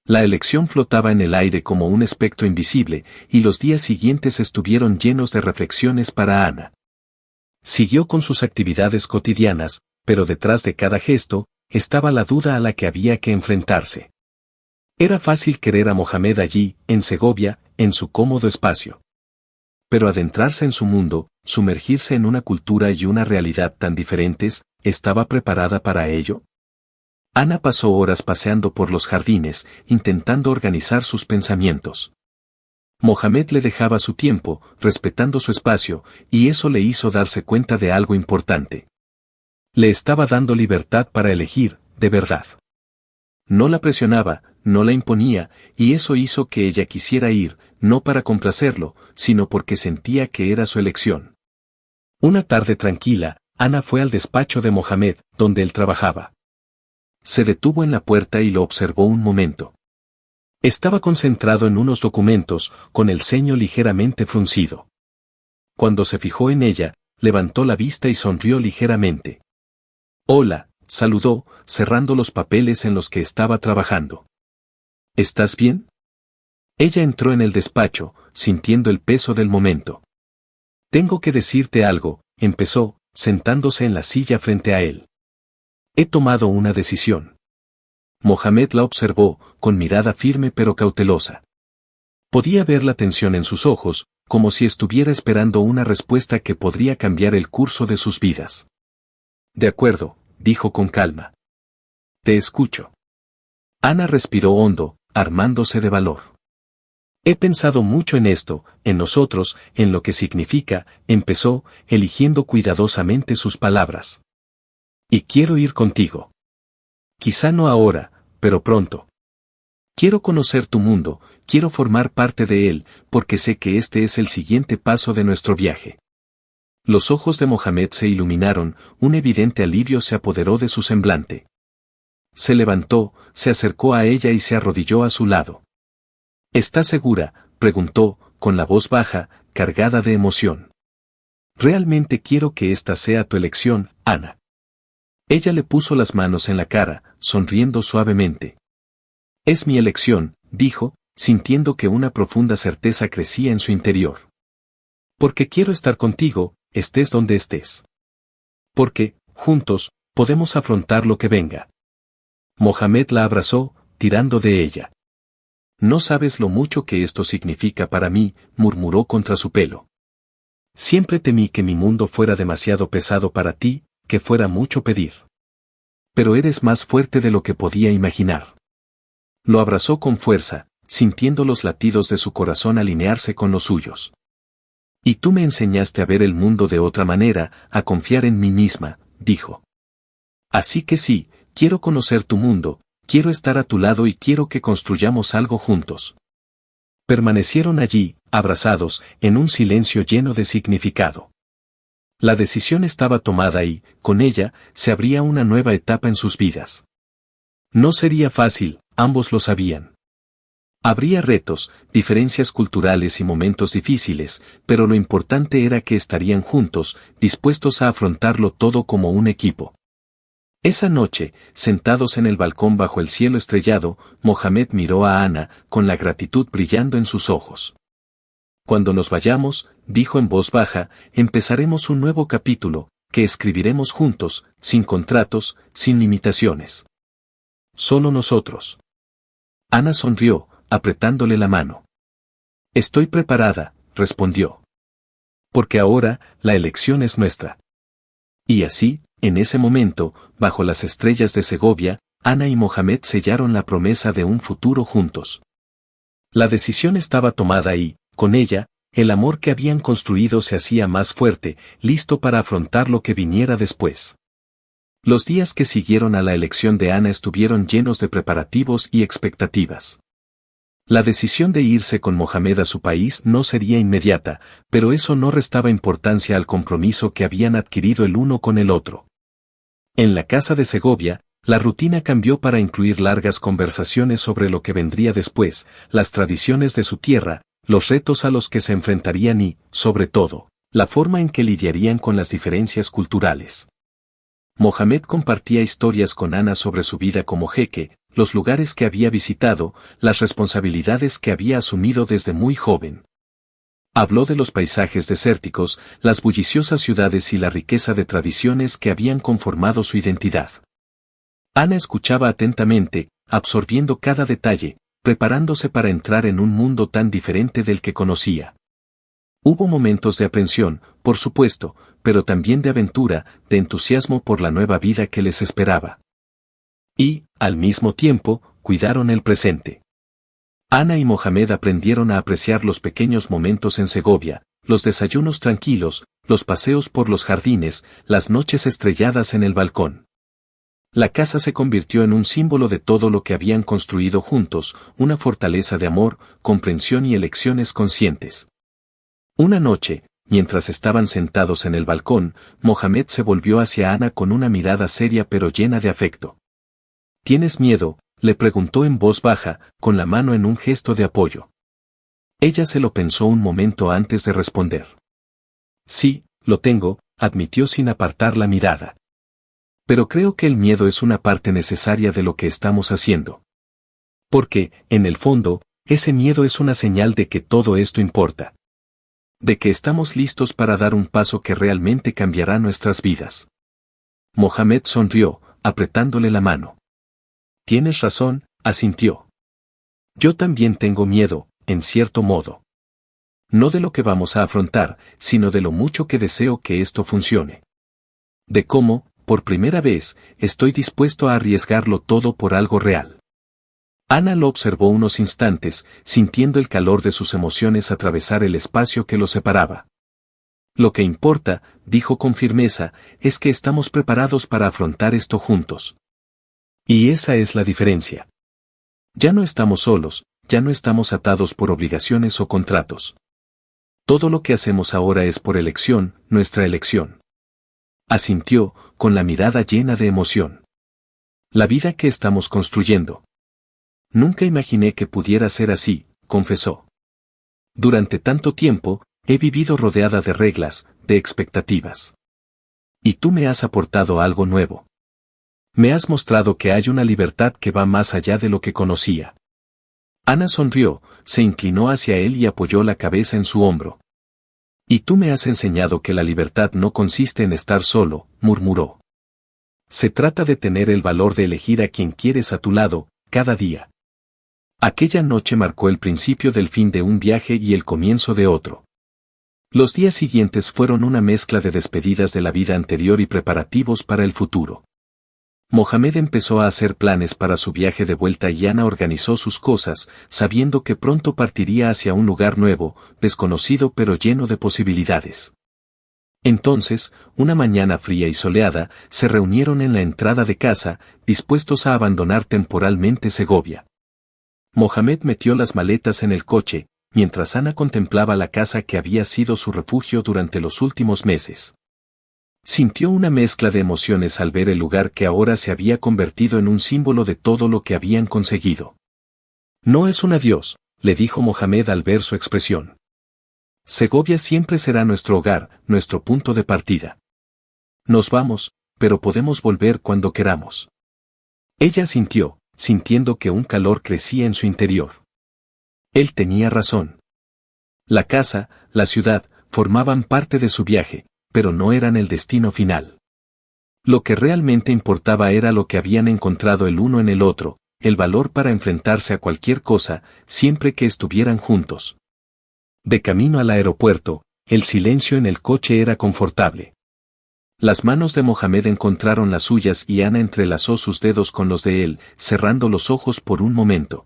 La elección flotaba en el aire como un espectro invisible, y los días siguientes estuvieron llenos de reflexiones para Ana. Siguió con sus actividades cotidianas, pero detrás de cada gesto, estaba la duda a la que había que enfrentarse. Era fácil querer a Mohamed allí, en Segovia, en su cómodo espacio. Pero adentrarse en su mundo, sumergirse en una cultura y una realidad tan diferentes, ¿estaba preparada para ello? Ana pasó horas paseando por los jardines, intentando organizar sus pensamientos. Mohamed le dejaba su tiempo, respetando su espacio, y eso le hizo darse cuenta de algo importante. Le estaba dando libertad para elegir, de verdad. No la presionaba, no la imponía, y eso hizo que ella quisiera ir, no para complacerlo, sino porque sentía que era su elección. Una tarde tranquila, Ana fue al despacho de Mohamed, donde él trabajaba. Se detuvo en la puerta y lo observó un momento. Estaba concentrado en unos documentos, con el ceño ligeramente fruncido. Cuando se fijó en ella, levantó la vista y sonrió ligeramente. Hola, saludó, cerrando los papeles en los que estaba trabajando. ¿Estás bien? Ella entró en el despacho, sintiendo el peso del momento. Tengo que decirte algo, empezó, sentándose en la silla frente a él. He tomado una decisión. Mohamed la observó, con mirada firme pero cautelosa. Podía ver la tensión en sus ojos, como si estuviera esperando una respuesta que podría cambiar el curso de sus vidas. De acuerdo, dijo con calma. Te escucho. Ana respiró hondo, armándose de valor. He pensado mucho en esto, en nosotros, en lo que significa, empezó, eligiendo cuidadosamente sus palabras. Y quiero ir contigo. Quizá no ahora, pero pronto. Quiero conocer tu mundo, quiero formar parte de él, porque sé que este es el siguiente paso de nuestro viaje. Los ojos de Mohamed se iluminaron, un evidente alivio se apoderó de su semblante. Se levantó, se acercó a ella y se arrodilló a su lado. ¿Estás segura?, preguntó, con la voz baja, cargada de emoción. Realmente quiero que esta sea tu elección, Ana. Ella le puso las manos en la cara, sonriendo suavemente. Es mi elección, dijo, sintiendo que una profunda certeza crecía en su interior. Porque quiero estar contigo, estés donde estés. Porque, juntos, podemos afrontar lo que venga. Mohamed la abrazó, tirando de ella. No sabes lo mucho que esto significa para mí, murmuró contra su pelo. Siempre temí que mi mundo fuera demasiado pesado para ti, que fuera mucho pedir. Pero eres más fuerte de lo que podía imaginar. Lo abrazó con fuerza, sintiendo los latidos de su corazón alinearse con los suyos. Y tú me enseñaste a ver el mundo de otra manera, a confiar en mí misma, dijo. Así que sí, quiero conocer tu mundo, quiero estar a tu lado y quiero que construyamos algo juntos. Permanecieron allí, abrazados, en un silencio lleno de significado. La decisión estaba tomada y, con ella, se abría una nueva etapa en sus vidas. No sería fácil, ambos lo sabían. Habría retos, diferencias culturales y momentos difíciles, pero lo importante era que estarían juntos, dispuestos a afrontarlo todo como un equipo. Esa noche, sentados en el balcón bajo el cielo estrellado, Mohamed miró a Ana, con la gratitud brillando en sus ojos. Cuando nos vayamos, dijo en voz baja, empezaremos un nuevo capítulo, que escribiremos juntos, sin contratos, sin limitaciones. Solo nosotros. Ana sonrió, apretándole la mano. Estoy preparada, respondió. Porque ahora, la elección es nuestra. Y así, en ese momento, bajo las estrellas de Segovia, Ana y Mohamed sellaron la promesa de un futuro juntos. La decisión estaba tomada y, con ella, el amor que habían construido se hacía más fuerte, listo para afrontar lo que viniera después. Los días que siguieron a la elección de Ana estuvieron llenos de preparativos y expectativas. La decisión de irse con Mohamed a su país no sería inmediata, pero eso no restaba importancia al compromiso que habían adquirido el uno con el otro. En la casa de Segovia, la rutina cambió para incluir largas conversaciones sobre lo que vendría después, las tradiciones de su tierra, los retos a los que se enfrentarían y, sobre todo, la forma en que lidiarían con las diferencias culturales. Mohamed compartía historias con Ana sobre su vida como jeque, los lugares que había visitado, las responsabilidades que había asumido desde muy joven. Habló de los paisajes desérticos, las bulliciosas ciudades y la riqueza de tradiciones que habían conformado su identidad. Ana escuchaba atentamente, absorbiendo cada detalle, preparándose para entrar en un mundo tan diferente del que conocía. Hubo momentos de aprensión, por supuesto, pero también de aventura, de entusiasmo por la nueva vida que les esperaba. Y, al mismo tiempo, cuidaron el presente. Ana y Mohamed aprendieron a apreciar los pequeños momentos en Segovia, los desayunos tranquilos, los paseos por los jardines, las noches estrelladas en el balcón. La casa se convirtió en un símbolo de todo lo que habían construido juntos, una fortaleza de amor, comprensión y elecciones conscientes. Una noche, mientras estaban sentados en el balcón, Mohamed se volvió hacia Ana con una mirada seria pero llena de afecto. ¿Tienes miedo?, le preguntó en voz baja, con la mano en un gesto de apoyo. Ella se lo pensó un momento antes de responder. Sí, lo tengo, admitió sin apartar la mirada. Pero creo que el miedo es una parte necesaria de lo que estamos haciendo. Porque, en el fondo, ese miedo es una señal de que todo esto importa. De que estamos listos para dar un paso que realmente cambiará nuestras vidas. Mohamed sonrió, apretándole la mano. Tienes razón, asintió. Yo también tengo miedo, en cierto modo. No de lo que vamos a afrontar, sino de lo mucho que deseo que esto funcione. De cómo, por primera vez, estoy dispuesto a arriesgarlo todo por algo real. Ana lo observó unos instantes, sintiendo el calor de sus emociones atravesar el espacio que los separaba. Lo que importa, dijo con firmeza, es que estamos preparados para afrontar esto juntos. Y esa es la diferencia. Ya no estamos solos, ya no estamos atados por obligaciones o contratos. Todo lo que hacemos ahora es por elección, nuestra elección. Asintió, con la mirada llena de emoción. La vida que estamos construyendo. Nunca imaginé que pudiera ser así, confesó. Durante tanto tiempo, he vivido rodeada de reglas, de expectativas. Y tú me has aportado algo nuevo. Me has mostrado que hay una libertad que va más allá de lo que conocía. Ana sonrió, se inclinó hacia él y apoyó la cabeza en su hombro. Y tú me has enseñado que la libertad no consiste en estar solo, murmuró. Se trata de tener el valor de elegir a quien quieres a tu lado, cada día. Aquella noche marcó el principio del fin de un viaje y el comienzo de otro. Los días siguientes fueron una mezcla de despedidas de la vida anterior y preparativos para el futuro. Mohamed empezó a hacer planes para su viaje de vuelta y Ana organizó sus cosas, sabiendo que pronto partiría hacia un lugar nuevo, desconocido pero lleno de posibilidades. Entonces, una mañana fría y soleada, se reunieron en la entrada de casa, dispuestos a abandonar temporalmente Segovia. Mohamed metió las maletas en el coche, mientras Ana contemplaba la casa que había sido su refugio durante los últimos meses. Sintió una mezcla de emociones al ver el lugar que ahora se había convertido en un símbolo de todo lo que habían conseguido. No es un adiós, le dijo Mohamed al ver su expresión. Segovia siempre será nuestro hogar, nuestro punto de partida. Nos vamos, pero podemos volver cuando queramos. Ella sintió, sintiendo que un calor crecía en su interior. Él tenía razón. La casa, la ciudad, formaban parte de su viaje, pero no eran el destino final. Lo que realmente importaba era lo que habían encontrado el uno en el otro, el valor para enfrentarse a cualquier cosa, siempre que estuvieran juntos. De camino al aeropuerto, el silencio en el coche era confortable. Las manos de Mohamed encontraron las suyas y Ana entrelazó sus dedos con los de él, cerrando los ojos por un momento.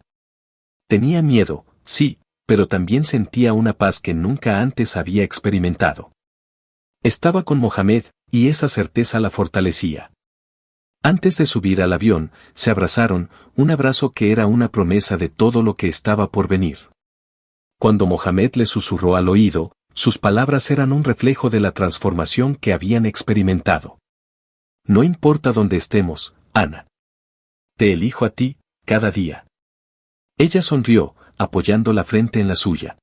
Tenía miedo, sí, pero también sentía una paz que nunca antes había experimentado. Estaba con Mohamed, y esa certeza la fortalecía. Antes de subir al avión, se abrazaron, un abrazo que era una promesa de todo lo que estaba por venir. Cuando Mohamed le susurró al oído, sus palabras eran un reflejo de la transformación que habían experimentado. No importa dónde estemos, Ana. Te elijo a ti, cada día. Ella sonrió, apoyando la frente en la suya.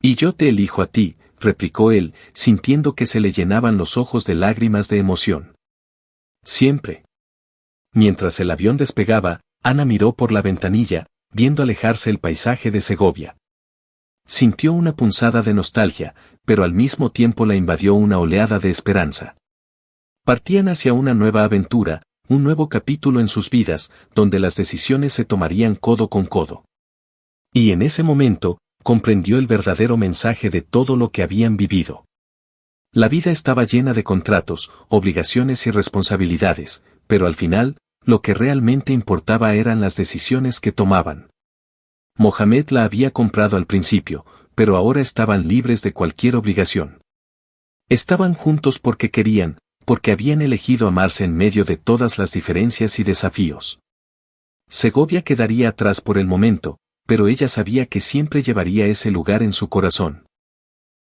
Y yo te elijo a ti, replicó él, sintiendo que se le llenaban los ojos de lágrimas de emoción. Siempre. Mientras el avión despegaba, Ana miró por la ventanilla, viendo alejarse el paisaje de Segovia. Sintió una punzada de nostalgia, pero al mismo tiempo la invadió una oleada de esperanza. Partían hacia una nueva aventura, un nuevo capítulo en sus vidas, donde las decisiones se tomarían codo con codo. Y en ese momento, comprendió el verdadero mensaje de todo lo que habían vivido. La vida estaba llena de contratos, obligaciones y responsabilidades, pero al final, lo que realmente importaba eran las decisiones que tomaban. Mohamed la había comprado al principio, pero ahora estaban libres de cualquier obligación. Estaban juntos porque querían, porque habían elegido amarse en medio de todas las diferencias y desafíos. Segovia quedaría atrás por el momento, pero ella sabía que siempre llevaría ese lugar en su corazón.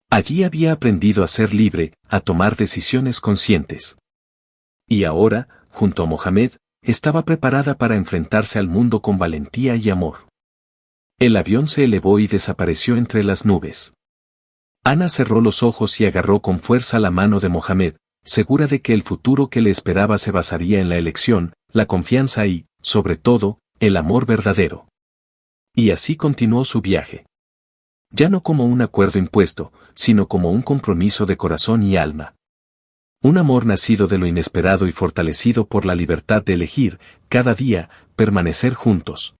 Allí había aprendido a ser libre, a tomar decisiones conscientes. Y ahora, junto a Mohamed, estaba preparada para enfrentarse al mundo con valentía y amor. El avión se elevó y desapareció entre las nubes. Ana cerró los ojos y agarró con fuerza la mano de Mohamed, segura de que el futuro que le esperaba se basaría en la elección, la confianza y, sobre todo, el amor verdadero. Y así continuó su viaje. Ya no como un acuerdo impuesto, sino como un compromiso de corazón y alma. Un amor nacido de lo inesperado y fortalecido por la libertad de elegir, cada día, permanecer juntos.